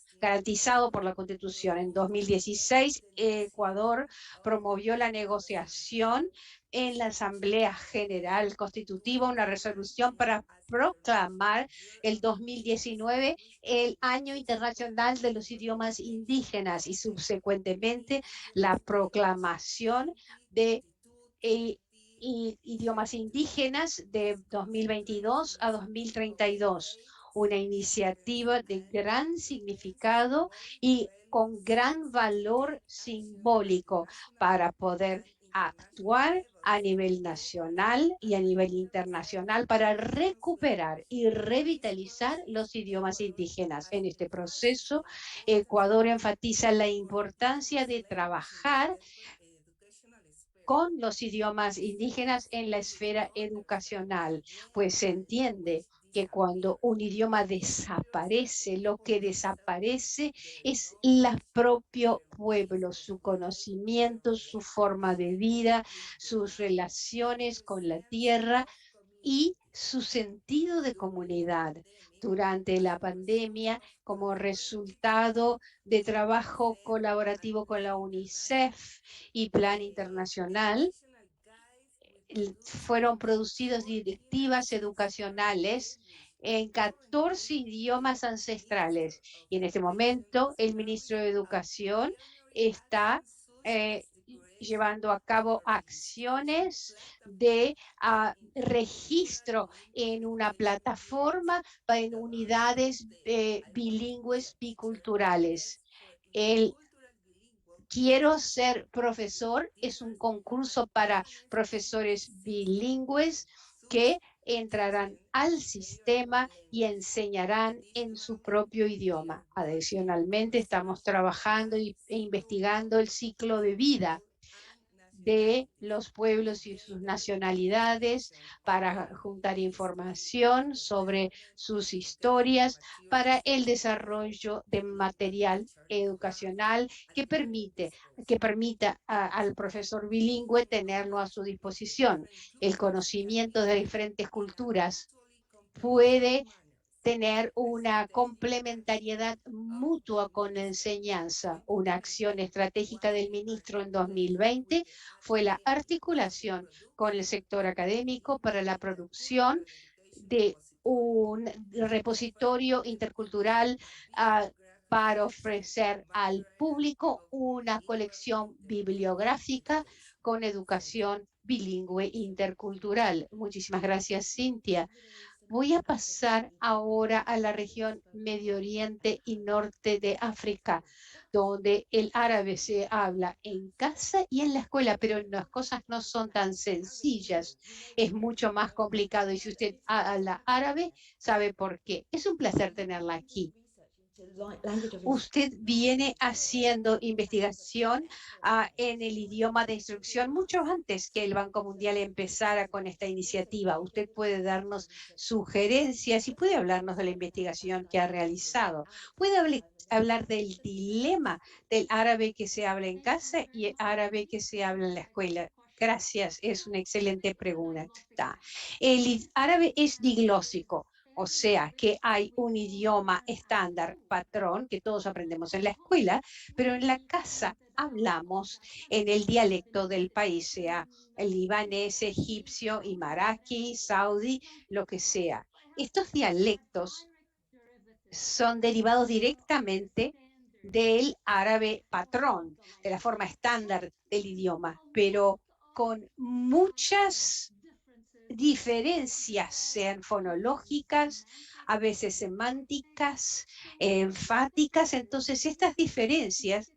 En 2016, Ecuador promovió la negociación en la Asamblea General Constitutiva, una resolución para proclamar el 2019 el Año Internacional de los Idiomas Indígenas y subsecuentemente la proclamación de idiomas indígenas de 2022 a 2032, una iniciativa de gran significado y con gran valor simbólico para poder actuar a nivel nacional y a nivel internacional para recuperar y revitalizar los idiomas indígenas. En este proceso, Ecuador enfatiza la importancia de trabajar con los idiomas indígenas en la esfera educacional, pues se entiende que cuando un idioma desaparece, lo que desaparece es el propio pueblo, su conocimiento, su forma de vida, sus relaciones con la tierra y su sentido de comunidad. Durante la pandemia, como resultado de trabajo colaborativo con la UNICEF y Plan Internacional, fueron producidas directivas educacionales en 14 idiomas ancestrales. Y en este momento el ministro de Educación está llevando a cabo acciones de registro en una plataforma en unidades bilingües biculturales. El Quiero ser profesor es un concurso para profesores bilingües que entrarán al sistema y enseñarán en su propio idioma. Adicionalmente, estamos trabajando e investigando el ciclo de vida de los pueblos y sus nacionalidades para juntar información sobre sus historias, para el desarrollo de material educacional que permita al profesor bilingüe tenerlo a su disposición. El conocimiento de diferentes culturas puede tener una complementariedad mutua con la enseñanza. Una acción estratégica del ministro en 2020 fue la articulación con el sector académico para la producción de un repositorio intercultural para ofrecer al público una colección bibliográfica con educación bilingüe intercultural. Muchísimas gracias, Cintia. Voy a pasar ahora a la región Medio Oriente y Norte de África, donde el árabe se habla en casa y en la escuela, pero las cosas no son tan sencillas. Es mucho más complicado y si usted habla árabe, sabe por qué. Es un placer tenerla aquí. Usted viene haciendo investigación en el idioma de instrucción mucho antes que el Banco Mundial empezara con esta iniciativa. Usted puede darnos sugerencias y puede hablarnos de la investigación que ha realizado. Puede hablar del dilema del árabe que se habla en casa y el árabe que se habla en la escuela. Gracias, es una excelente pregunta. El árabe es diglósico. O sea, que hay un idioma estándar, patrón, que todos aprendemos en la escuela, pero en la casa hablamos en el dialecto del país, sea el libanés, egipcio, imaraqui, saudí, lo que sea. Estos dialectos son derivados directamente del árabe patrón, de la forma estándar del idioma, pero con muchas diferencias, sean fonológicas, a veces semánticas, enfáticas. Entonces, estas diferencias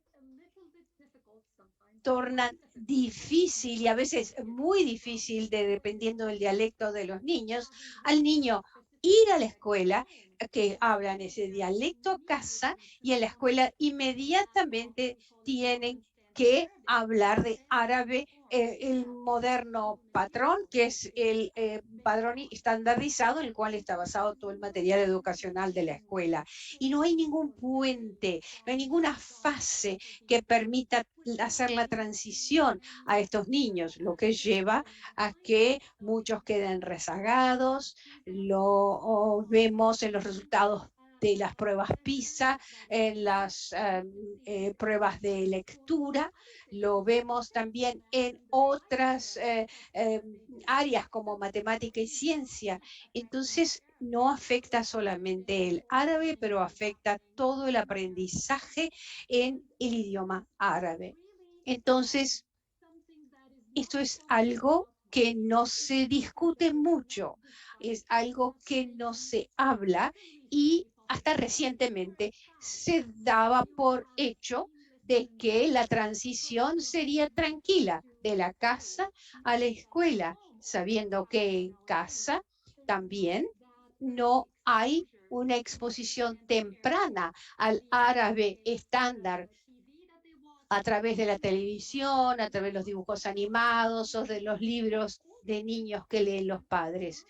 tornan difícil y a veces muy difícil, dependiendo del dialecto de los niños, al niño ir a la escuela, que hablan ese dialecto a casa, y en la escuela inmediatamente tienen que hablar de árabe, el moderno patrón, que es el padrón estandarizado en el cual está basado todo el material educacional de la escuela. Y no hay ningún puente, no hay ninguna fase que permita hacer la transición a estos niños, lo que lleva a que muchos queden rezagados. Lo vemos en los resultados de las pruebas PISA, en las pruebas de lectura, lo vemos también en otras áreas como matemática y ciencia. Entonces, no afecta solamente el árabe, pero afecta todo el aprendizaje en el idioma árabe. Entonces, esto es algo que no se discute mucho, es algo que no se habla y hasta recientemente se daba por hecho de que la transición sería tranquila de la casa a la escuela, sabiendo que en casa también no hay una exposición temprana al árabe estándar a través de la televisión, a través de los dibujos animados o de los libros de niños que leen los padres.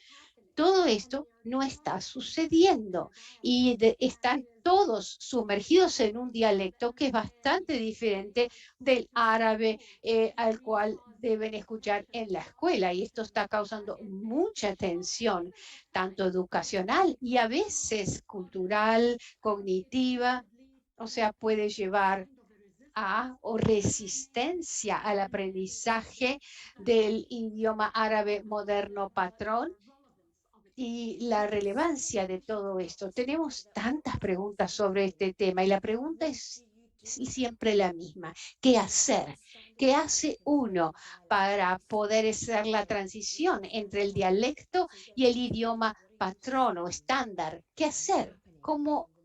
Todo esto no está sucediendo y están todos sumergidos en un dialecto que es bastante diferente del árabe al cual deben escuchar en la escuela, y esto está causando mucha tensión, tanto educacional y a veces cultural, cognitiva. O sea, puede llevar o resistencia al aprendizaje del idioma árabe moderno patrón. Y la relevancia de todo esto. Tenemos tantas preguntas sobre este tema y la pregunta es siempre la misma. ¿Qué hacer? ¿Qué hace uno para poder hacer la transición entre el dialecto y el idioma patrón o estándar? ¿Qué hacer?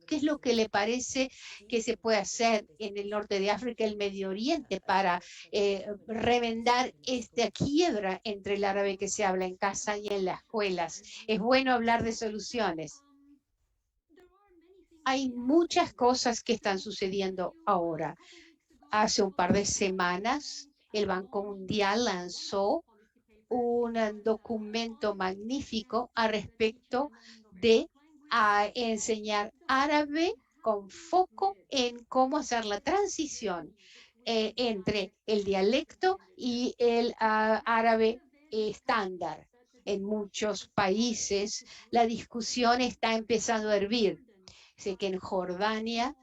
¿Qué es lo que le parece que se puede hacer en el norte de África, el Medio Oriente, para remendar esta quiebra entre el árabe que se habla en casa y en las escuelas? Es bueno hablar de soluciones. Hay muchas cosas que están sucediendo ahora. Hace un par de semanas el Banco Mundial lanzó un documento magnífico a respecto de enseñar árabe con foco en cómo hacer la transición entre el dialecto y el árabe estándar. En muchos países la discusión está empezando a hervir. Sé que en Jordania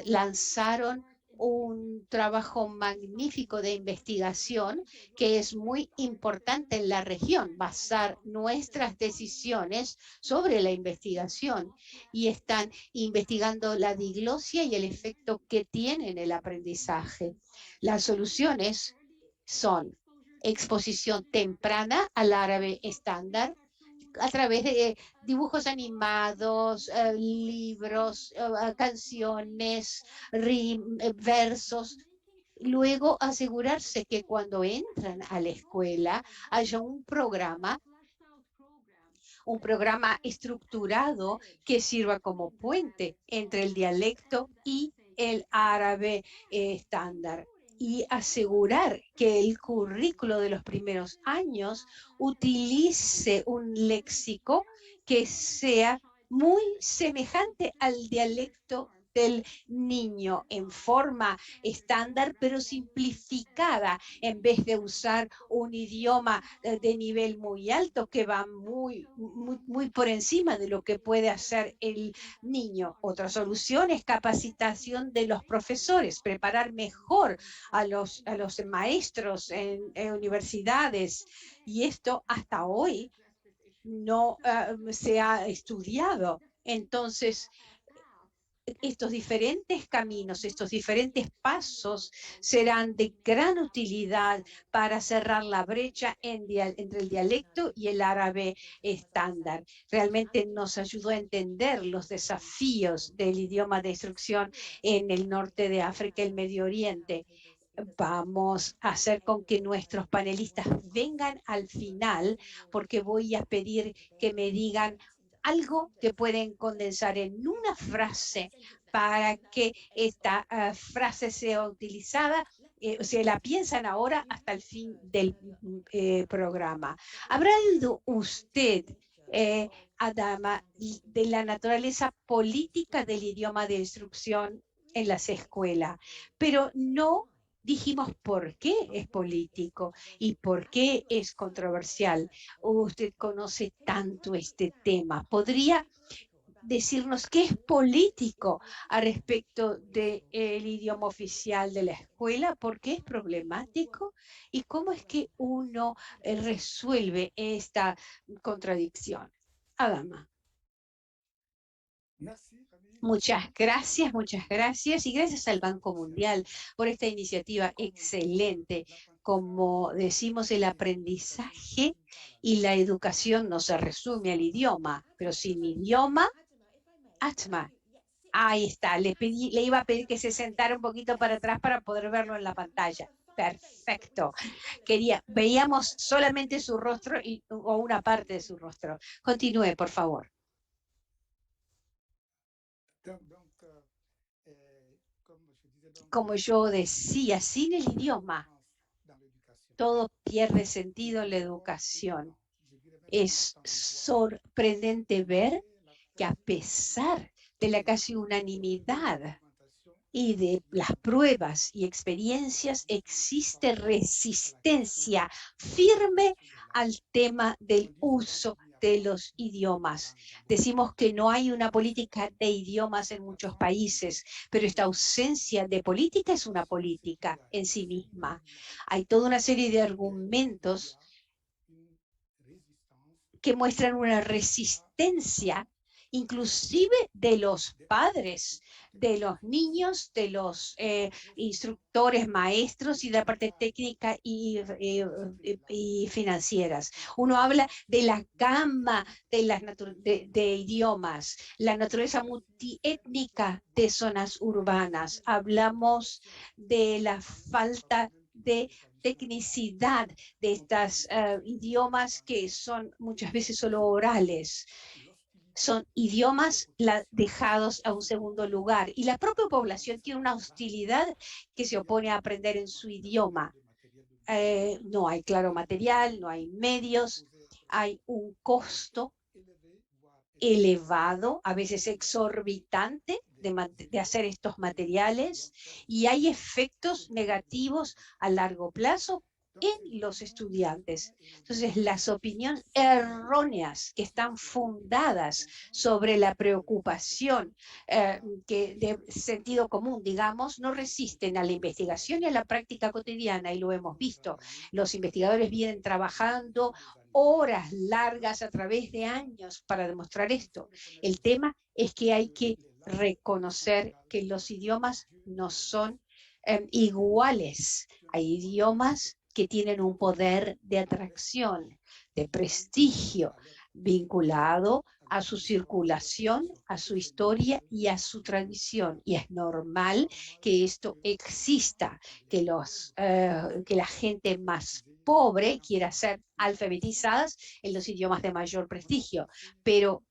lanzaron un trabajo magnífico de investigación que es muy importante en la región, basar nuestras decisiones sobre la investigación, y están investigando la diglosia y el efecto que tiene en el aprendizaje. Las soluciones son exposición temprana al árabe estándar, a través de dibujos animados, libros, canciones, versos. Luego asegurarse que cuando entran a la escuela haya un programa estructurado que sirva como puente entre el dialecto y el árabe estándar, y asegurar que el currículo de los primeros años utilice un léxico que sea muy semejante al dialecto del niño en forma estándar, pero simplificada, en vez de usar un idioma de nivel muy alto que va muy por encima de lo que puede hacer el niño. Otra solución es capacitación de los profesores, preparar mejor a los maestros en universidades, y esto hasta hoy no se ha estudiado. Entonces, estos diferentes caminos, estos diferentes pasos serán de gran utilidad para cerrar la brecha entre el dialecto y el árabe estándar. Realmente nos ayudó a entender los desafíos del idioma de instrucción en el norte de África y el Medio Oriente. Vamos a hacer con que nuestros panelistas vengan al final, porque voy a pedir que me digan algo que pueden condensar en una frase para que esta frase sea utilizada, o sea, la piensan ahora hasta el fin del programa. ¿Habrá oído usted, Adama, de la naturaleza política del idioma de instrucción en las escuelas? Pero no dijimos por qué es político y por qué es controversial. Usted conoce tanto este tema. ¿Podría decirnos qué es político a respecto del idioma oficial de la escuela? ¿Por qué es problemático? ¿Y cómo es que uno resuelve esta contradicción? Adama. Muchas gracias, y gracias al Banco Mundial por esta iniciativa excelente. Como decimos, el aprendizaje y la educación no se resume al idioma, pero sin idioma, Atma. Ahí está, le iba a pedir que se sentara un poquito para atrás para poder verlo en la pantalla. Perfecto. Veíamos solamente su rostro o una parte de su rostro. Continúe, por favor. Como yo decía, sin el idioma, todo pierde sentido en la educación. Es sorprendente ver que, a pesar de la casi unanimidad y de las pruebas y experiencias, existe resistencia firme al tema del uso de los idiomas. Decimos que no hay una política de idiomas en muchos países, pero esta ausencia de política es una política en sí misma. Hay toda una serie de argumentos que muestran una resistencia, inclusive de los padres, de los niños, de los instructores, maestros, y de la parte técnica y financieras. Uno habla de la gama de idiomas, la naturaleza multiétnica de zonas urbanas. Hablamos de la falta de tecnicidad de estos idiomas, que son muchas veces solo orales. Son idiomas dejados a un segundo lugar, y la propia población tiene una hostilidad que se opone a aprender en su idioma. no hay claro material, no hay medios, hay un costo elevado, a veces exorbitante, de hacer estos materiales, y hay efectos negativos a largo plazo en los estudiantes. Entonces, las opiniones erróneas que están fundadas sobre la preocupación que de sentido común, digamos, no resisten a la investigación y a la práctica cotidiana, y lo hemos visto. Los investigadores vienen trabajando horas largas a través de años para demostrar esto. El tema es que hay que reconocer que los idiomas no son iguales. Hay idiomas que tienen un poder de atracción, de prestigio, vinculado a su circulación, a su historia y a su tradición. Y es normal que esto exista, que la gente más pobre quiera ser alfabetizadas en los idiomas de mayor prestigio, pero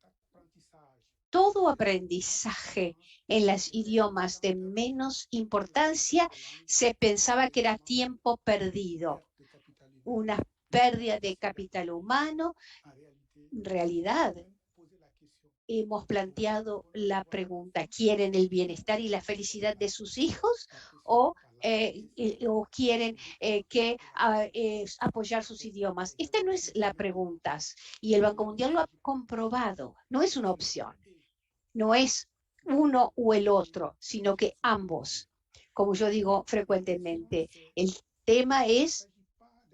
todo aprendizaje en los idiomas de menos importancia se pensaba que era tiempo perdido, una pérdida de capital humano. En realidad, hemos planteado la pregunta: ¿quieren el bienestar y la felicidad de sus hijos o quieren apoyar sus idiomas? Esta no es la pregunta, y el Banco Mundial lo ha comprobado. No es una opción, no es uno o el otro, sino que ambos. Como yo digo frecuentemente, el tema es,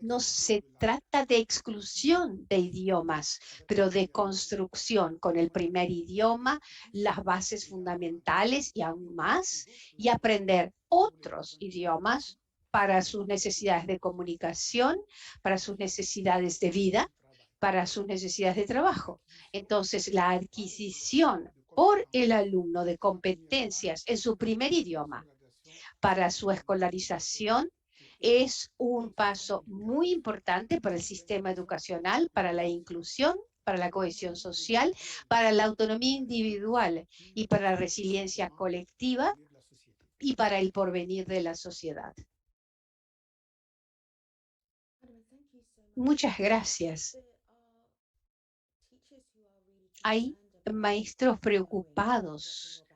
no se trata de exclusión de idiomas, pero de construcción con el primer idioma, las bases fundamentales y aún más, y aprender otros idiomas para sus necesidades de comunicación, para sus necesidades de vida, para sus necesidades de trabajo. Entonces, la adquisición por el alumno de competencias en su primer idioma para su escolarización es un paso muy importante para el sistema educacional, para la inclusión, para la cohesión social, para la autonomía individual y para la resiliencia colectiva y para el porvenir de la sociedad. Muchas gracias. Hay maestros preocupados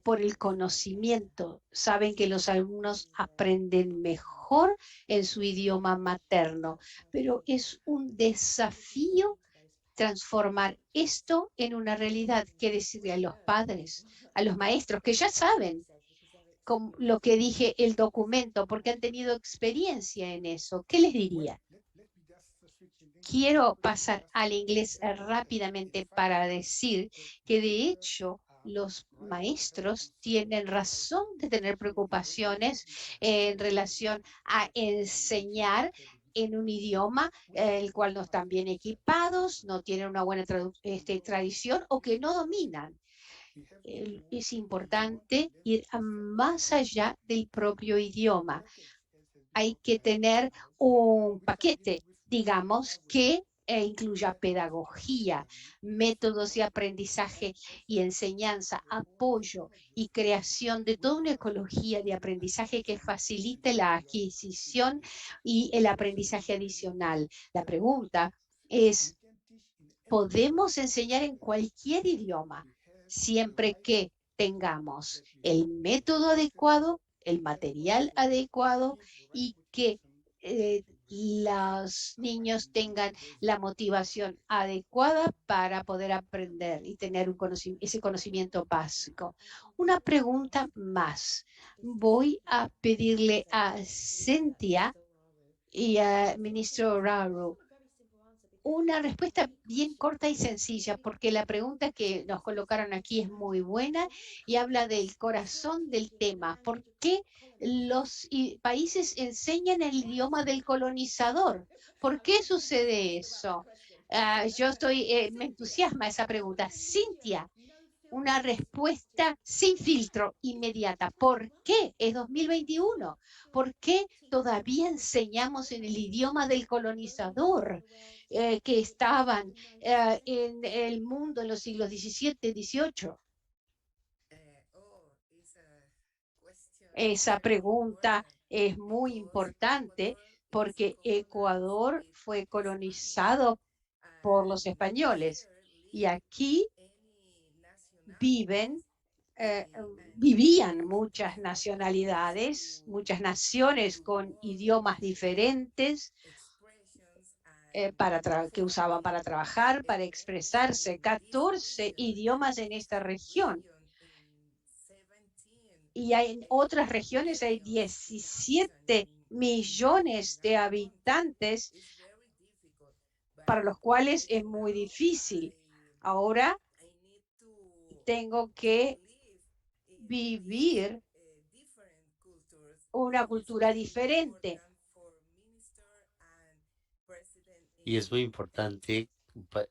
por el conocimiento, saben que los alumnos aprenden mejor en su idioma materno, pero es un desafío transformar esto en una realidad. ¿Qué decirle a los padres, a los maestros que ya saben con lo que dije, el documento, porque han tenido experiencia en eso? ¿Qué les diría? Quiero pasar al inglés rápidamente para decir que de hecho los maestros tienen razón de tener preocupaciones en relación a enseñar en un idioma el cual no están bien equipados, no tienen una buena tradición o que no dominan. Es importante ir más allá del propio idioma. Hay que tener un paquete, digamos, que incluya pedagogía, métodos de aprendizaje y enseñanza, apoyo y creación de toda una ecología de aprendizaje que facilite la adquisición y el aprendizaje adicional. La pregunta es, ¿podemos enseñar en cualquier idioma siempre que tengamos el método adecuado, el material adecuado y que los niños tengan la motivación adecuada para poder aprender y tener ese conocimiento básico? Una pregunta más. Voy a pedirle a Cynthia y al ministro Rauru una respuesta bien corta y sencilla, porque la pregunta que nos colocaron aquí es muy buena y habla del corazón del tema. ¿Por qué los países enseñan el idioma del colonizador? ¿Por qué sucede eso? Me entusiasma esa pregunta. Cintia, una respuesta sin filtro, inmediata. ¿Por qué es 2021? ¿Por qué todavía enseñamos en el idioma del colonizador que estaban en el mundo en los siglos XVII, XVIII? Esa pregunta es muy importante porque Ecuador fue colonizado por los españoles y aquí viven, vivían muchas nacionalidades, muchas naciones con idiomas diferentes que usaban para trabajar, para expresarse, 14 idiomas en esta región. Y en otras regiones hay 17 millones de habitantes para los cuales es muy difícil. Ahora tengo que vivir una cultura diferente. Y es muy importante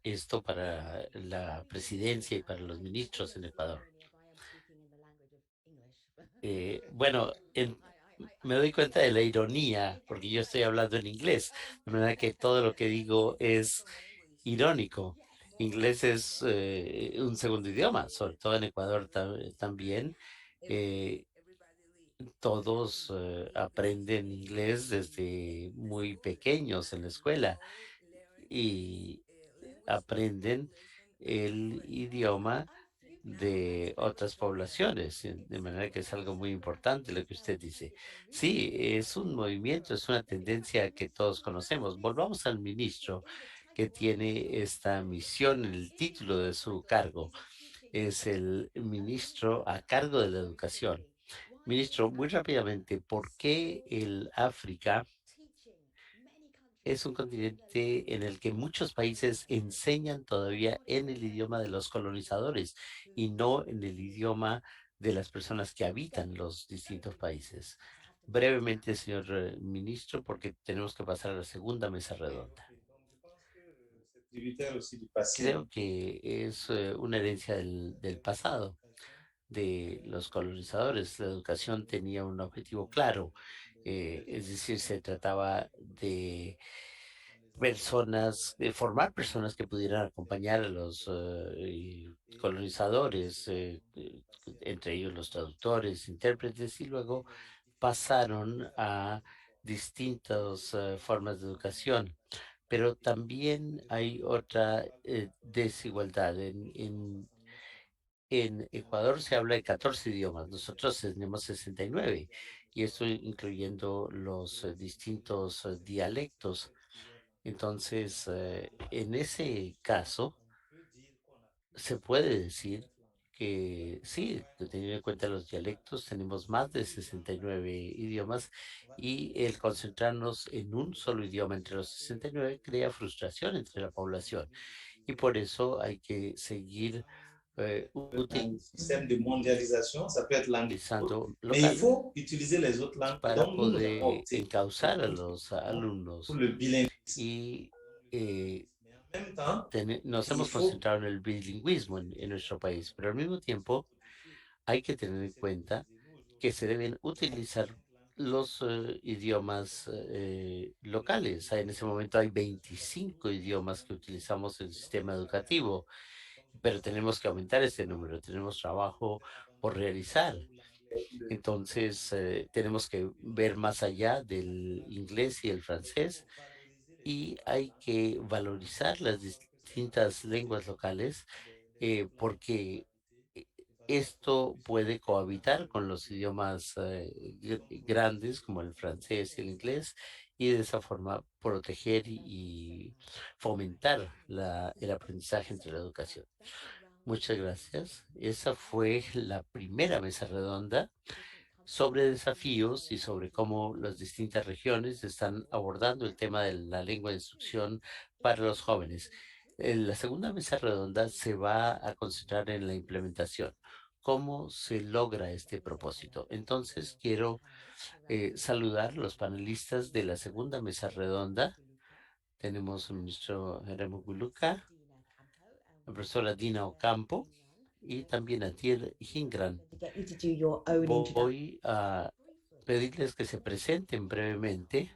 esto para la presidencia y para los ministros en Ecuador. Bueno, me doy cuenta de la ironía, porque yo estoy hablando en inglés, de manera que todo lo que digo es irónico. Inglés es un segundo idioma, sobre todo en Ecuador también. Eh, Todos aprenden inglés desde muy pequeños en la escuela y aprenden el idioma de otras poblaciones, de manera que es algo muy importante lo que usted dice. Sí, es un movimiento, es una tendencia que todos conocemos. Volvamos al ministro que tiene esta misión en el título de su cargo. Es el ministro a cargo de la educación. Ministro, muy rápidamente, ¿por qué el África es un continente en el que muchos países enseñan todavía en el idioma de los colonizadores y no en el idioma de las personas que habitan los distintos países? Brevemente, señor ministro, porque tenemos que pasar a la segunda mesa redonda. Creo que es una herencia del pasado de los colonizadores. La educación tenía un objetivo claro, es decir, se trataba de personas, de formar personas que pudieran acompañar a los colonizadores, entre ellos los traductores, intérpretes, y luego pasaron a distintas formas de educación. Pero también hay otra desigualdad. En Ecuador se habla de 14 idiomas, nosotros tenemos 69, y esto incluyendo los distintos dialectos. Entonces, en ese caso, se puede decir que sí, teniendo en cuenta los dialectos, tenemos más de 69 idiomas y el concentrarnos en un solo idioma entre los 69 crea frustración entre la población. Y por eso hay que seguir Système de mondialisation, ça peut être l'anglais, utilizando mais il local faut utiliser les autres langues. Et para donc, nous avons poder opté encauzar a los pour alumnos. le bilinguisme. Y eh, Mais en même temps, nos il hemos faut concentrado en el bilingüismo en nuestro país, pero al mismo tiempo hay que tener en cuenta que se deben utilizar los idiomas locales. En ese momento hay 25 idiomas que utilizamos en el sistema educativo, pero tenemos que aumentar ese número, tenemos trabajo por realizar. Entonces, tenemos que ver más allá del inglés y el francés y hay que valorizar las distintas lenguas locales porque eh, esto puede cohabitar con los idiomas grandes como el francés y el inglés y de esa forma proteger y fomentar el aprendizaje entre la educación. Muchas gracias. Esa fue la primera mesa redonda sobre desafíos y sobre cómo las distintas regiones están abordando el tema de la lengua de instrucción para los jóvenes. La segunda mesa redonda se va a concentrar en la implementación. ¿Cómo se logra este propósito? Entonces, quiero saludar a los panelistas de la segunda mesa redonda. Tenemos al ministro Jeremo Guluca, la profesora Dina Ocampo y también a Tier Hingran. Voy a pedirles que se presenten brevemente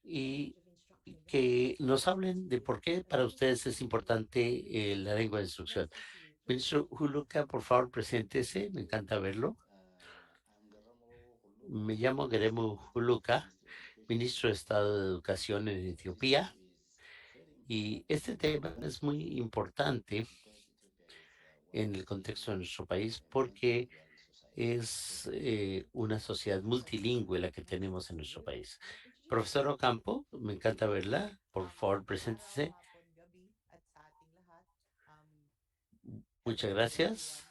y que nos hablen de por qué para ustedes es importante la lengua de instrucción. Ministro Juluca, por favor, preséntese, me encanta verlo. Me llamo Geremu Huluka, ministro de Estado de Educación en Etiopía, y este tema es muy importante en el contexto de nuestro país porque es una sociedad multilingüe la que tenemos en nuestro país. Profesor Ocampo, me encanta verla. Por favor, preséntese. Muchas gracias.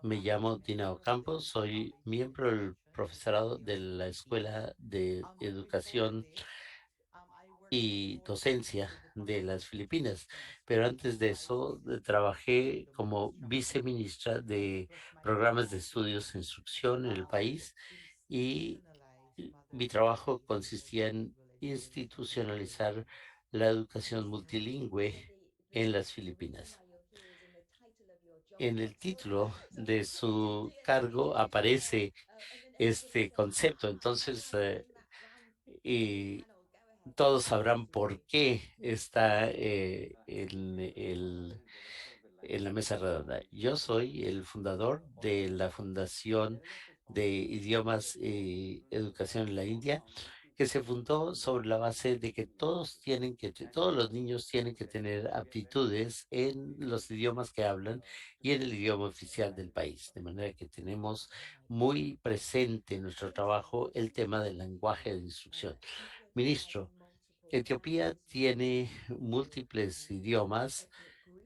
Me llamo Dina Ocampo, soy miembro del profesorado de la Escuela de Educación y Docencia de las Filipinas, pero antes de eso trabajé como viceministra de programas de estudios e instrucción en el país y mi trabajo consistía en institucionalizar la educación multilingüe en las Filipinas. En el título de su cargo aparece este concepto, entonces y todos sabrán por qué está en la mesa redonda. Yo soy el fundador de la Fundación de Idiomas y Educación en la India, que se fundó sobre la base de que todos los niños tienen que tener aptitudes en los idiomas que hablan y en el idioma oficial del país. De manera que tenemos muy presente en nuestro trabajo el tema del lenguaje de instrucción. Ministro, Etiopía tiene múltiples idiomas,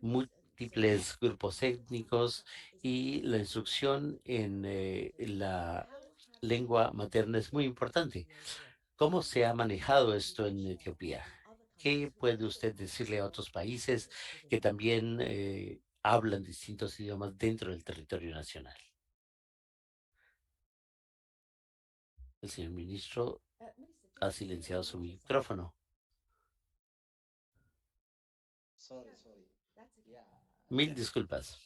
múltiples grupos étnicos y la instrucción en la lengua materna es muy importante. ¿Cómo se ha manejado esto en Etiopía? ¿Qué puede usted decirle a otros países que también hablan distintos idiomas dentro del territorio nacional? El señor ministro ha silenciado su micrófono. Mil disculpas.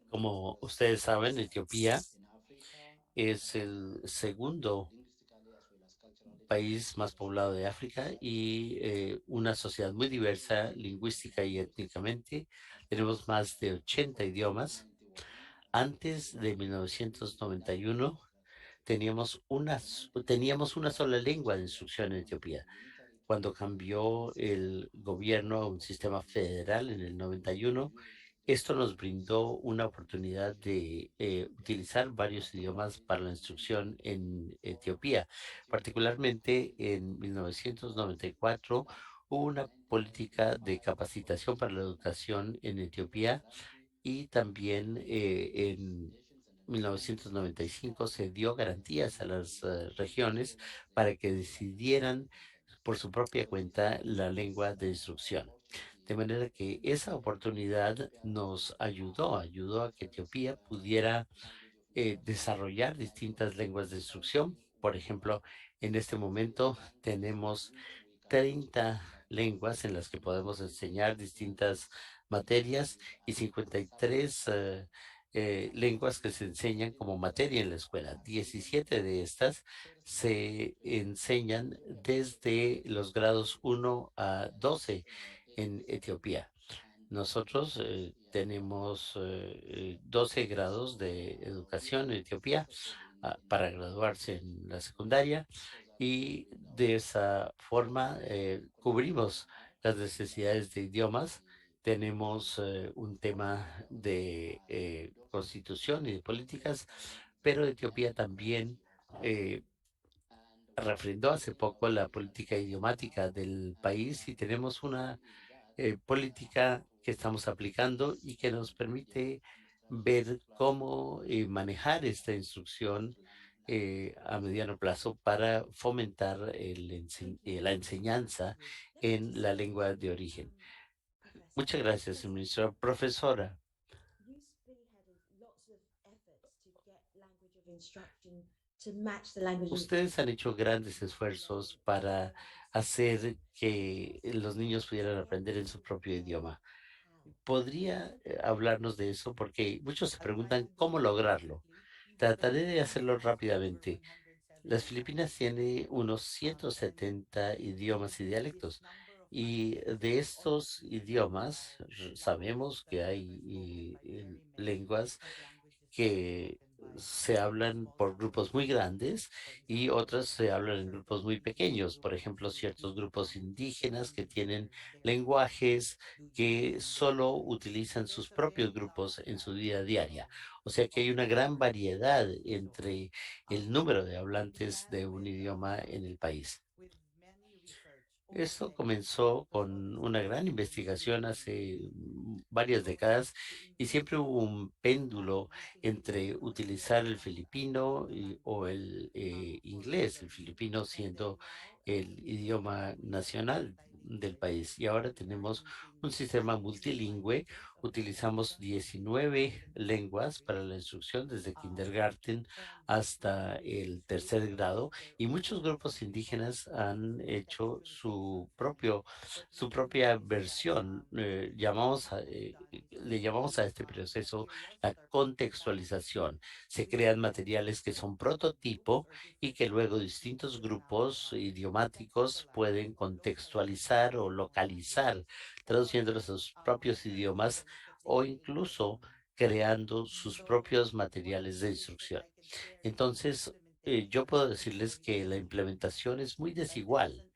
Como ustedes saben, Etiopía es el segundo país más poblado de África y una sociedad muy diversa lingüística y étnicamente. Tenemos más de 80 idiomas. Antes de 1991 teníamos una sola lengua de instrucción en Etiopía. Cuando cambió el gobierno a un sistema federal en el 91, esto nos brindó una oportunidad de utilizar varios idiomas para la instrucción en Etiopía. Particularmente en 1994 hubo una política de capacitación para la educación en Etiopía y también en 1995 se dio garantías a las regiones para que decidieran por su propia cuenta la lengua de instrucción. De manera que esa oportunidad nos ayudó a que Etiopía pudiera desarrollar distintas lenguas de instrucción. Por ejemplo, en este momento tenemos 30 lenguas en las que podemos enseñar distintas materias y 53 lenguas que se enseñan como materia en la escuela. 17 de estas se enseñan desde los grados 1 a 12 en Etiopía. Nosotros tenemos 12 grados de educación en Etiopía para graduarse en la secundaria y de esa forma cubrimos las necesidades de idiomas. Tenemos un tema de constitución y de políticas, pero Etiopía también eh, refrendó hace poco la política idiomática del país y tenemos una política que estamos aplicando y que nos permite ver cómo manejar esta instrucción a mediano plazo para fomentar la enseñanza en la lengua de origen. Muchas gracias, señor ministro. Profesora, ustedes han hecho grandes esfuerzos para hacer que los niños pudieran aprender en su propio idioma. ¿Podría hablarnos de eso? Porque muchos se preguntan cómo lograrlo. Trataré de hacerlo rápidamente. Las Filipinas tienen unos 170 idiomas y dialectos Y de estos idiomas sabemos que hay lenguas que se hablan por grupos muy grandes y otras se hablan en grupos muy pequeños. Por ejemplo, ciertos grupos indígenas que tienen lenguajes que solo utilizan sus propios grupos en su vida diaria. O sea que hay una gran variedad entre el número de hablantes de un idioma en el país. Esto comenzó con una gran investigación hace varias décadas y siempre hubo un péndulo entre utilizar el filipino o el inglés, el filipino siendo el idioma nacional del país. Y ahora tenemos un sistema multilingüe, utilizamos 19 lenguas para la instrucción desde kindergarten hasta el tercer grado y muchos grupos indígenas han hecho su propia versión. Le llamamos a este proceso la contextualización. Se crean materiales que son prototipo y que luego distintos grupos idiomáticos pueden contextualizar o localizar, traduciéndolos a sus propios idiomas o incluso creando sus propios materiales de instrucción. Entonces, yo puedo decirles que la implementación es muy desigual.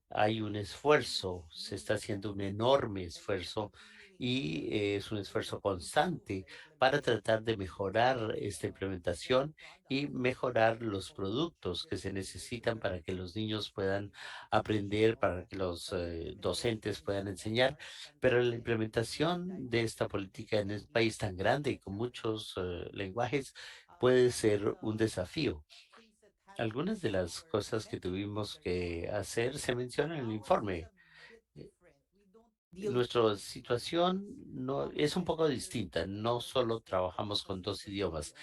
Hay un esfuerzo, se está haciendo un enorme esfuerzo y es un esfuerzo constante para tratar de mejorar esta implementación y mejorar los productos que se necesitan para que los niños puedan aprender, para que los docentes puedan enseñar. Pero la implementación de esta política en un país tan grande y con muchos lenguajes puede ser un desafío. Algunas de las cosas que tuvimos que hacer se mencionan en el informe. Eh, Nuestra situación no es un poco distinta. No solo trabajamos con dos idiomas.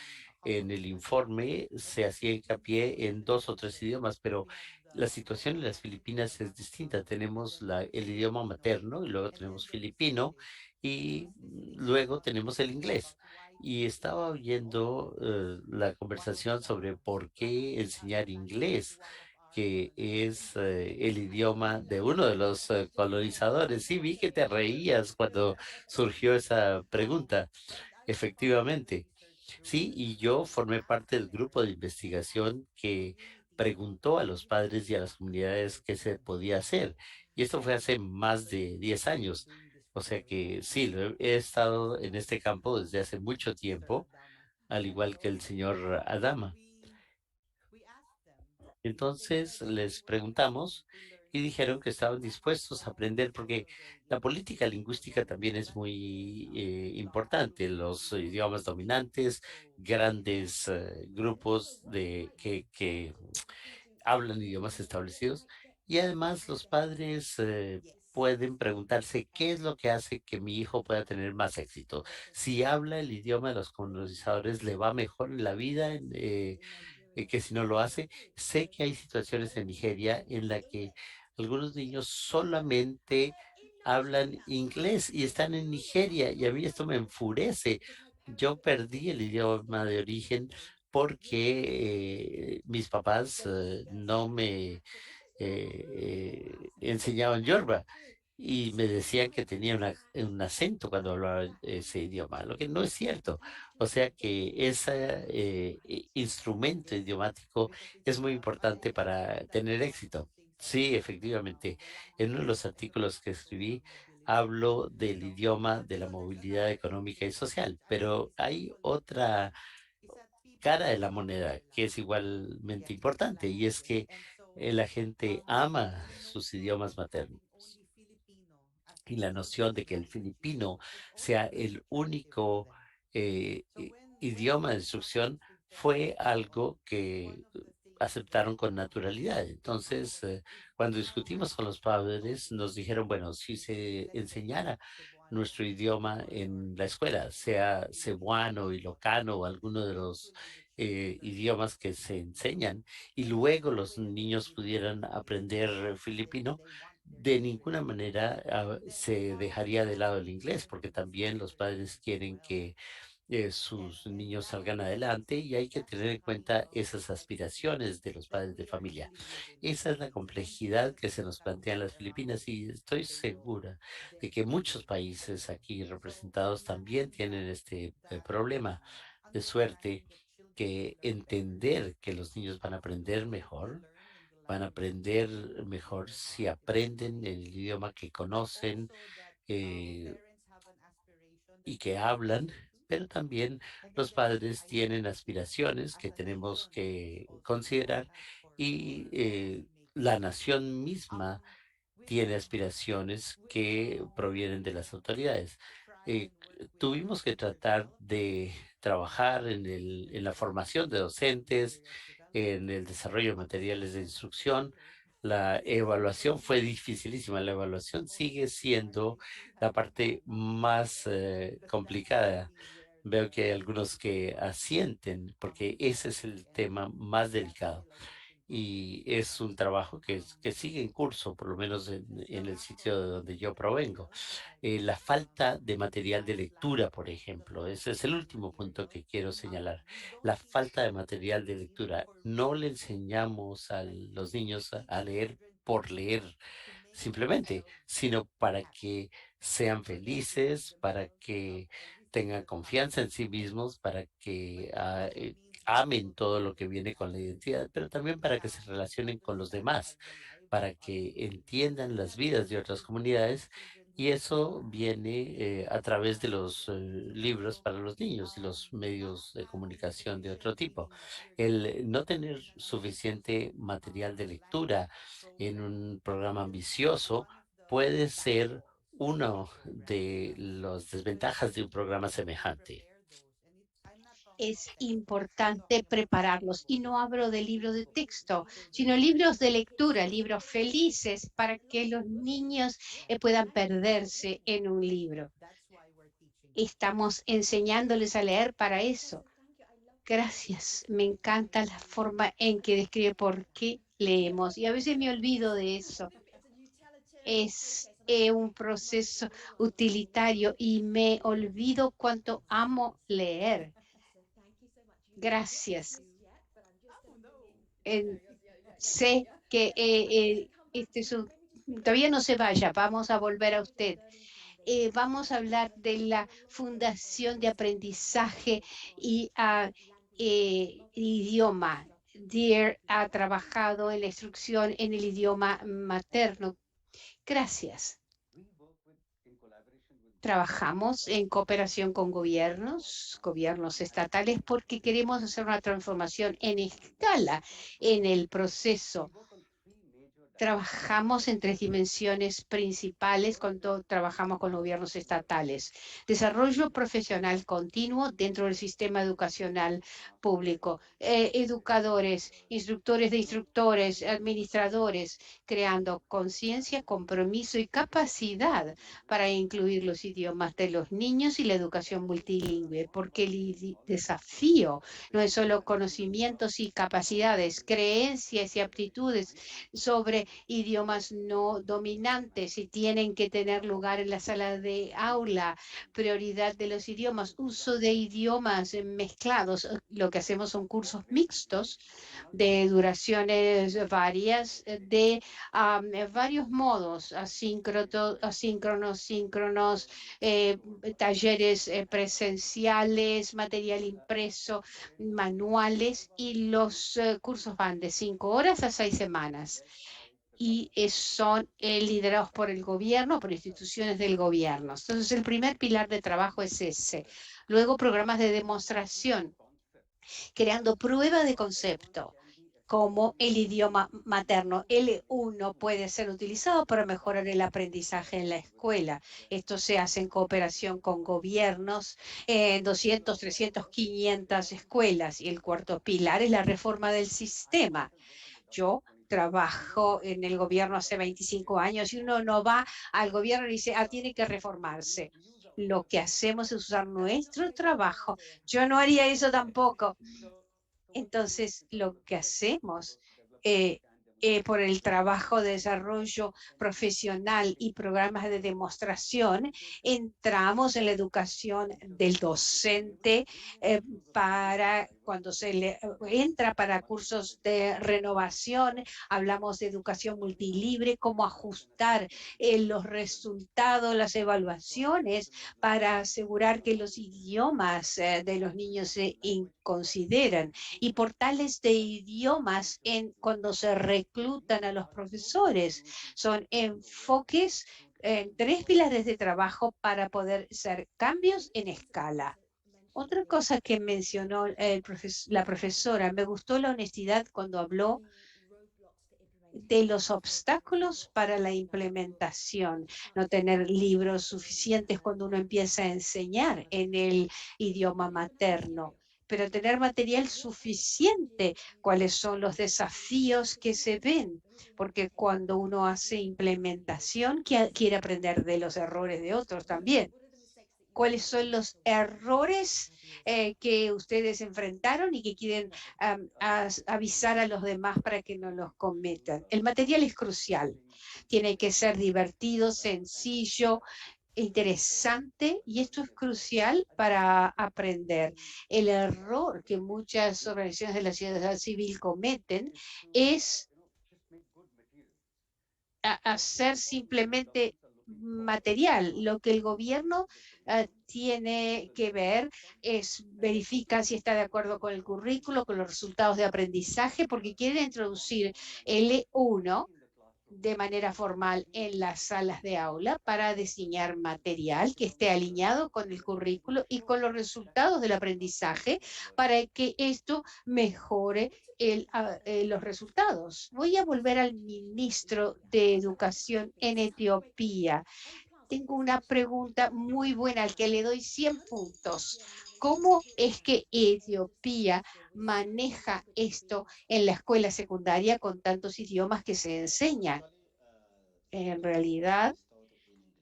En el informe se hacía hincapié en dos o tres idiomas, pero la situación en las Filipinas es distinta. Tenemos el idioma materno y luego tenemos filipino y luego tenemos el inglés. Y estaba oyendo la conversación sobre por qué enseñar inglés, que es el idioma de uno de los colonizadores. Sí, vi que te reías cuando surgió esa pregunta. Efectivamente. Sí, y yo formé parte del grupo de investigación que preguntó a los padres y a las comunidades qué se podía hacer. Y esto fue hace más de 10 años. O sea que sí, he estado en este campo desde hace mucho tiempo, al igual que el señor Adama. Entonces les preguntamos y dijeron que estaban dispuestos a aprender porque la política lingüística también es muy importante. Los idiomas dominantes, grandes grupos que hablan idiomas establecidos y además los padres pueden preguntarse qué es lo que hace que mi hijo pueda tener más éxito. Si habla el idioma de los colonizadores, le va mejor en la vida, que si no lo hace. Sé que hay situaciones en Nigeria en la que algunos niños solamente hablan inglés y están en Nigeria y a mí esto me enfurece. Yo perdí el idioma de origen porque mis papás no me enseñaban Yoruba y me decían que tenía un acento cuando hablaba ese idioma, lo que no es cierto. O sea que ese instrumento idiomático es muy importante para tener éxito. Sí, efectivamente. En uno de los artículos que escribí hablo del idioma de la movilidad económica y social, pero hay otra cara de la moneda que es igualmente importante y es que la gente ama sus idiomas maternos y la noción de que el filipino sea el único idioma de instrucción fue algo que aceptaron con naturalidad. Entonces, cuando discutimos con los padres, nos dijeron, bueno, si se enseñara nuestro idioma en la escuela, sea cebuano, ilocano o alguno de los idiomas que se enseñan, y luego los niños pudieran aprender filipino, de ninguna manera se dejaría de lado el inglés, porque también los padres quieren que sus niños salgan adelante y hay que tener en cuenta esas aspiraciones de los padres de familia. Esa es la complejidad que se nos plantea en las Filipinas y estoy segura de que muchos países aquí representados también tienen este problema de suerte que entender que los niños van a aprender mejor si aprenden el idioma que conocen, eh, y que hablan, pero también los padres tienen aspiraciones que tenemos que considerar y la nación misma tiene aspiraciones que provienen de las autoridades. Tuvimos que tratar de trabajar en la formación de docentes, en el desarrollo de materiales de instrucción. La evaluación fue dificilísima. La evaluación sigue siendo la parte más complicada. Veo que hay algunos que asienten porque ese es el tema más delicado y es un trabajo que sigue en curso, por lo menos en el sitio de donde yo provengo. La falta de material de lectura, por ejemplo, ese es el último punto que quiero señalar. La falta de material de lectura. No le enseñamos a los niños a leer por leer simplemente, sino para que sean felices, para que tengan confianza en sí mismos, para que amen todo lo que viene con la identidad, pero también para que se relacionen con los demás, para que entiendan las vidas de otras comunidades. Y eso viene a través de los libros para los niños y los medios de comunicación de otro tipo. El no tener suficiente material de lectura en un programa ambicioso puede ser una de las desventajas de un programa semejante. Es importante prepararlos. Y no hablo de libros de texto, sino libros de lectura, libros felices para que los niños puedan perderse en un libro. Estamos enseñándoles a leer para eso. Gracias. Me encanta la forma en que describe por qué leemos. Y a veces me olvido de eso. Es un proceso utilitario y me olvido cuánto amo leer. Gracias. Sé que todavía no se vaya, vamos a volver a usted. Vamos a hablar de la Fundación de Aprendizaje y Idioma. Dear ha trabajado en la instrucción en el idioma materno. Gracias. Trabajamos en cooperación con gobiernos estatales, porque queremos hacer una transformación en escala en el proceso. Trabajamos en 3 dimensiones principales cuando trabajamos con gobiernos estatales. Desarrollo profesional continuo dentro del sistema educacional público. Educadores, instructores de instructores, administradores, creando conciencia, compromiso y capacidad para incluir los idiomas de los niños y la educación multilingüe, porque el desafío no es solo conocimientos y capacidades, creencias y aptitudes sobre idiomas no dominantes y tienen que tener lugar en la sala de aula, prioridad de los idiomas, uso de idiomas mezclados. Lo que hacemos son cursos mixtos de duraciones varias, de varios modos, asíncronos, síncronos, talleres presenciales, material impreso, manuales, y los cursos van de 5 horas a 6 semanas. Y son liderados por el gobierno, por instituciones del gobierno. Entonces, el primer pilar de trabajo es ese. Luego, programas de demostración, creando prueba de concepto, como el idioma materno L1 puede ser utilizado para mejorar el aprendizaje en la escuela. Esto se hace en cooperación con gobiernos en 200, 300, 500 escuelas. Y el cuarto pilar es la reforma del sistema. Yo trabajo en el gobierno hace 25 años y uno no va al gobierno y dice, tiene que reformarse. Lo que hacemos es usar nuestro trabajo. Yo no haría eso tampoco. Entonces, lo que hacemos por el trabajo de desarrollo profesional y programas de demostración, entramos en la educación del docente para cuando se le entra para cursos de renovación. Hablamos de educación multilibre, cómo ajustar los resultados, las evaluaciones para asegurar que los idiomas de los niños se consideran, y portales de idiomas cuando se reclutan a los profesores. Son enfoques en 3 pilares de trabajo para poder hacer cambios en escala. Otra cosa que mencionó la profesora, me gustó la honestidad cuando habló de los obstáculos para la implementación, no tener libros suficientes cuando uno empieza a enseñar en el idioma materno, pero tener material suficiente, cuáles son los desafíos que se ven, porque cuando uno hace implementación quiere aprender de los errores de otros también. ¿Cuáles son los errores que ustedes enfrentaron y que quieren avisar a los demás para que no los cometan? El material es crucial. Tiene que ser divertido, sencillo, interesante, y esto es crucial para aprender. El error que muchas organizaciones de la sociedad civil cometen es hacer simplemente material. Lo que el gobierno tiene que ver es verificar si está de acuerdo con el currículo, con los resultados de aprendizaje, porque quieren introducir L1 de manera formal en las salas de aula para diseñar material que esté alineado con el currículo y con los resultados del aprendizaje para que esto mejore los resultados. Voy a volver al ministro de Educación en Etiopía. Tengo una pregunta muy buena al que le doy 100 puntos. ¿Cómo es que Etiopía maneja esto en la escuela secundaria con tantos idiomas que se enseñan? En realidad,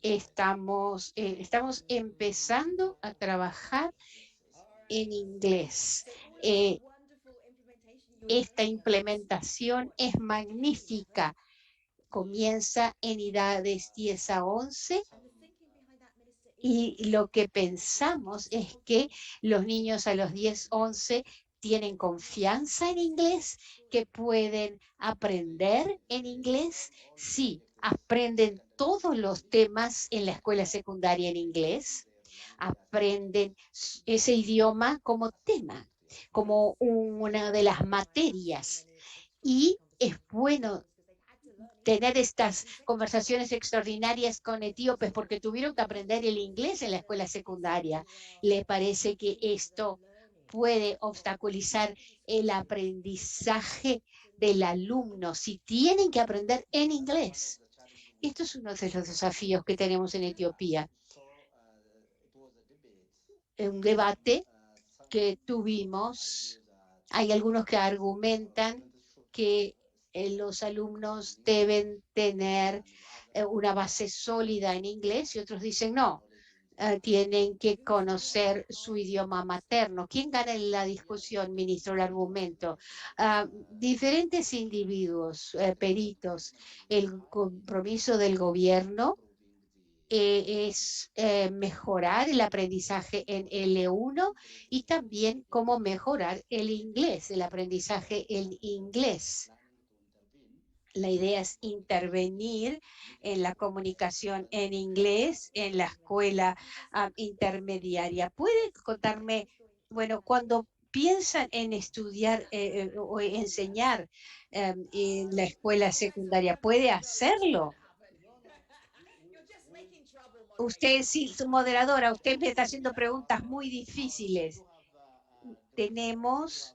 estamos empezando a trabajar en inglés. Esta implementación es magnífica. Comienza en edades 10 a 11 y lo que pensamos es que los niños a los 10, 11 tienen confianza en inglés, que pueden aprender en inglés. Sí, aprenden todos los temas en la escuela secundaria en inglés, aprenden ese idioma como tema, como una de las materias. Y es bueno tener estas conversaciones extraordinarias con etíopes porque tuvieron que aprender el inglés en la escuela secundaria. ¿Le parece que esto puede obstaculizar el aprendizaje del alumno si tienen que aprender en inglés? Esto es uno de los desafíos que tenemos en Etiopía. Un debate que tuvimos, hay algunos que argumentan que los alumnos deben tener una base sólida en inglés y otros dicen no, tienen que conocer su idioma materno. ¿Quién gana en la discusión, ministro, el argumento? Diferentes individuos, peritos. El compromiso del gobierno es mejorar el aprendizaje en L1 y también cómo mejorar el inglés, el aprendizaje en inglés. La idea es intervenir en la comunicación en inglés en la escuela intermediaria. ¿Puede contarme, bueno, cuando piensan en estudiar o enseñar en la escuela secundaria, puede hacerlo? Usted, sí, su moderadora, usted me está haciendo preguntas muy difíciles. Tenemos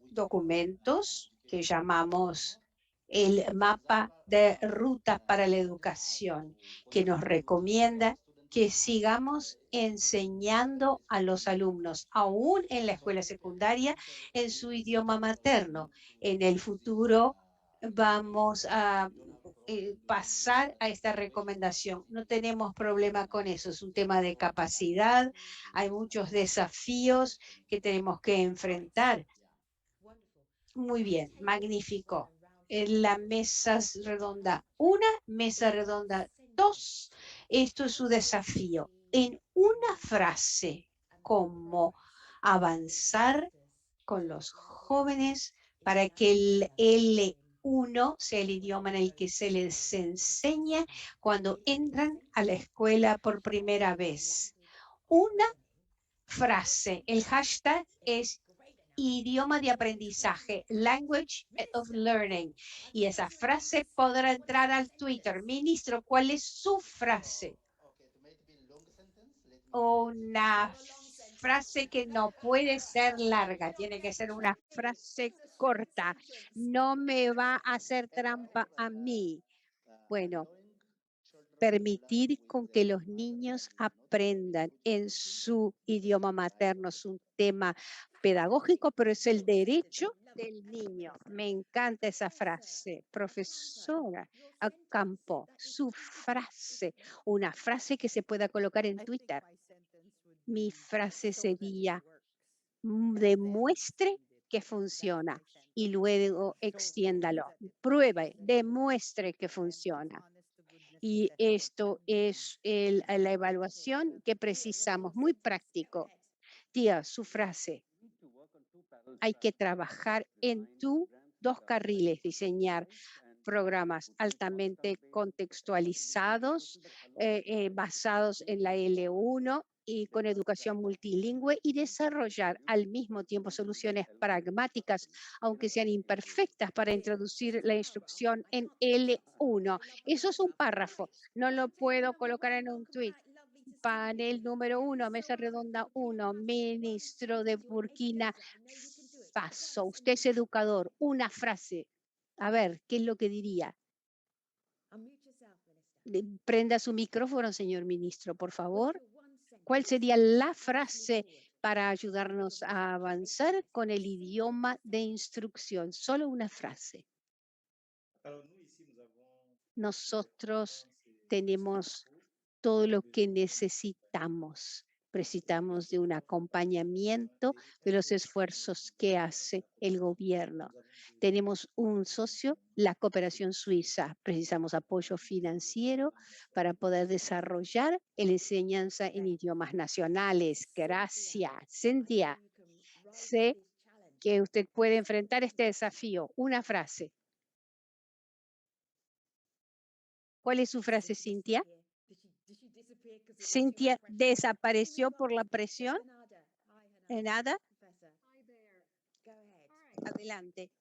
documentos que llamamos el mapa de rutas para la educación, que nos recomienda que sigamos enseñando a los alumnos, aún en la escuela secundaria, en su idioma materno. En el futuro vamos a pasar a esta recomendación. No tenemos problema con eso, es un tema de capacidad, hay muchos desafíos que tenemos que enfrentar. Muy bien, magnífico. En la mesa redonda 1, mesa redonda 2. Esto es su desafío. En una frase, cómo avanzar con los jóvenes para que el L1 sea el idioma en el que se les enseña cuando entran a la escuela por primera vez. Una frase, el hashtag es idioma de aprendizaje, language of learning. Y esa frase podrá entrar al Twitter. Ministro, ¿cuál es su frase? Una frase que no puede ser larga, tiene que ser una frase corta. No me va a hacer trampa a mí. Bueno, permitir con que los niños aprendan en su idioma materno es un tema pedagógico, pero es el derecho del niño. Me encanta esa frase. Profesora Campo, su frase, una frase que se pueda colocar en Twitter. Mi frase sería, demuestre que funciona y luego extiéndalo. Pruebe, demuestre que funciona. Y esto es la evaluación que precisamos, muy práctico. Tía, su frase, hay que trabajar en dos carriles, diseñar programas altamente contextualizados, basados en la L1 y con educación multilingüe y desarrollar al mismo tiempo soluciones pragmáticas, aunque sean imperfectas, para introducir la instrucción en L1. Eso es un párrafo, no lo puedo colocar en un tweet. Panel número 1, mesa redonda 1, ministro de Burkina Faso. Usted es educador, una frase. A ver, ¿qué es lo que diría? Prenda su micrófono, señor ministro, por favor. ¿Cuál sería la frase para ayudarnos a avanzar con el idioma de instrucción? Solo una frase. Nosotros tenemos todo lo que necesitamos. Necesitamos de un acompañamiento de los esfuerzos que hace el gobierno. Tenemos un socio, la cooperación suiza. Precisamos apoyo financiero para poder desarrollar la enseñanza en idiomas nacionales. Gracias, Cintia. Sé que usted puede enfrentar este desafío. Una frase. ¿Cuál es su frase, Cintia? Cintia desapareció por la presión. ¿De nada? Adelante.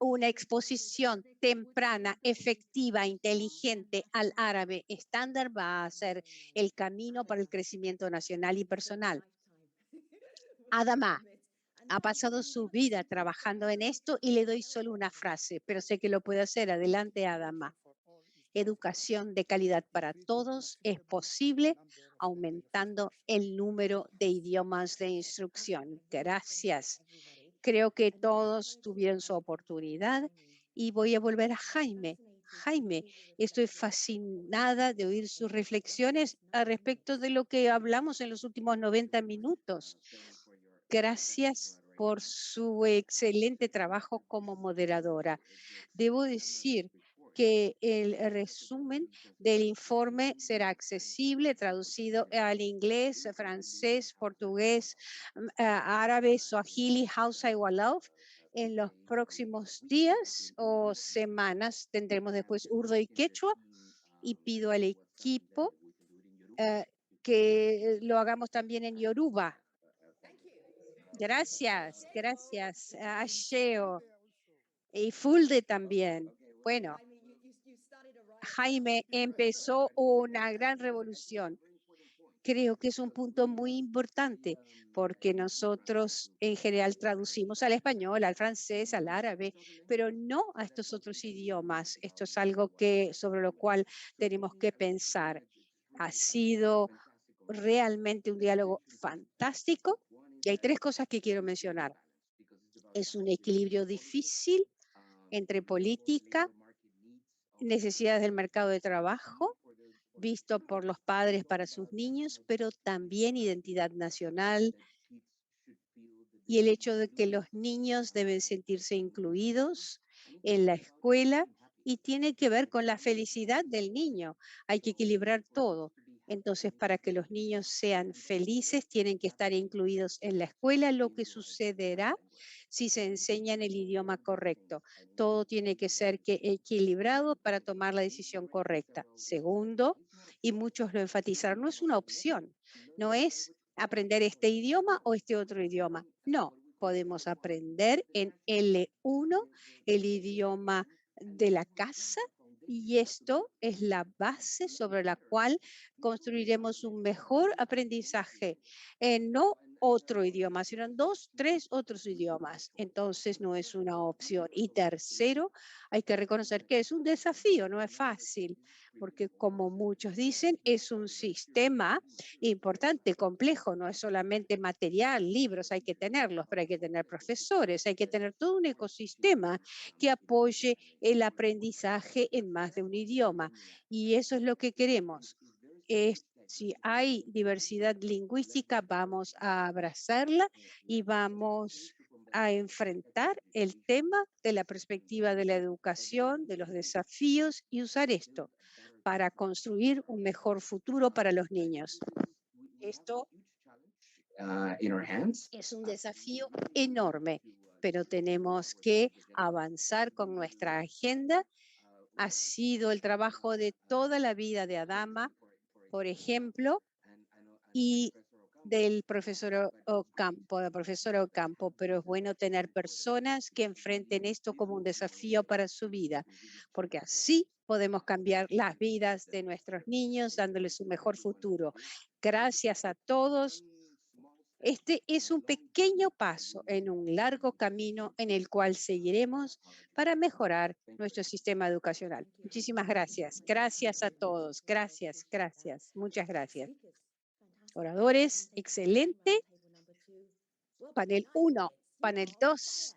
Una exposición temprana, efectiva, inteligente al árabe estándar va a ser el camino para el crecimiento nacional y personal. Adama ha pasado su vida trabajando en esto y le doy solo una frase, pero sé que lo puede hacer. Adelante, Adama. Educación de calidad para todos es posible aumentando el número de idiomas de instrucción. Gracias. Creo que todos tuvieron su oportunidad y voy a volver a Jaime. Jaime, estoy fascinada de oír sus reflexiones al respecto de lo que hablamos en los últimos 90 minutos. Gracias por su excelente trabajo como moderadora. Debo decir que el resumen del informe será accesible, traducido al inglés, francés, portugués, árabe, swahili, hausa y wolof. En los próximos días o semanas tendremos después urdo y quechua, y pido al equipo que lo hagamos también en yoruba. Gracias, gracias. Asheo y Fulde también. Bueno, Jaime empezó una gran revolución. Creo que es un punto muy importante porque nosotros en general traducimos al español, al francés, al árabe, pero no a estos otros idiomas. Esto es algo sobre lo cual tenemos que pensar. Ha sido realmente un diálogo fantástico y hay tres cosas que quiero mencionar. Es un equilibrio difícil entre política, necesidades del mercado de trabajo, visto por los padres para sus niños, pero también identidad nacional y el hecho de que los niños deben sentirse incluidos en la escuela y tiene que ver con la felicidad del niño. Hay que equilibrar todo. Entonces, para que los niños sean felices, tienen que estar incluidos en la escuela, lo que sucederá si se enseña en el idioma correcto. Todo tiene que ser equilibrado para tomar la decisión correcta. Segundo, y muchos lo enfatizaron, no es una opción, no es aprender este idioma o este otro idioma. No, podemos aprender en L1 el idioma de la casa y esto es la base sobre la cual construiremos un mejor aprendizaje. No otro idioma, sino en 2, 3 otros idiomas. Entonces no es una opción. Y tercero, hay que reconocer que es un desafío, no es fácil, porque como muchos dicen, es un sistema importante, complejo, no es solamente material, libros, hay que tenerlos, pero hay que tener profesores, hay que tener todo un ecosistema que apoye el aprendizaje en más de un idioma. Y eso es lo que queremos. Si hay diversidad lingüística, vamos a abrazarla y vamos a enfrentar el tema de la perspectiva de la educación, de los desafíos y usar esto para construir un mejor futuro para los niños. Esto es un desafío enorme, pero tenemos que avanzar con nuestra agenda. Ha sido el trabajo de toda la vida de Adama, por ejemplo, y del profesor Ocampo, de la profesora Ocampo, pero es bueno tener personas que enfrenten esto como un desafío para su vida, porque así podemos cambiar las vidas de nuestros niños, dándoles un mejor futuro. Gracias a todos. Este es un pequeño paso en un largo camino en el cual seguiremos para mejorar nuestro sistema educacional. Muchísimas gracias. Gracias a todos. Gracias, gracias. Muchas gracias. Oradores, excelente. Panel 1, panel 2,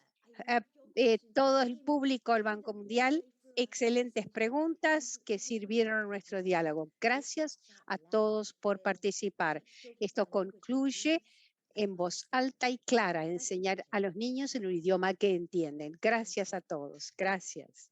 todo el público del Banco Mundial, excelentes preguntas que sirvieron a nuestro diálogo. Gracias a todos por participar. Esto concluye en voz alta y clara, enseñar a los niños en un idioma que entienden. Gracias a todos. Gracias.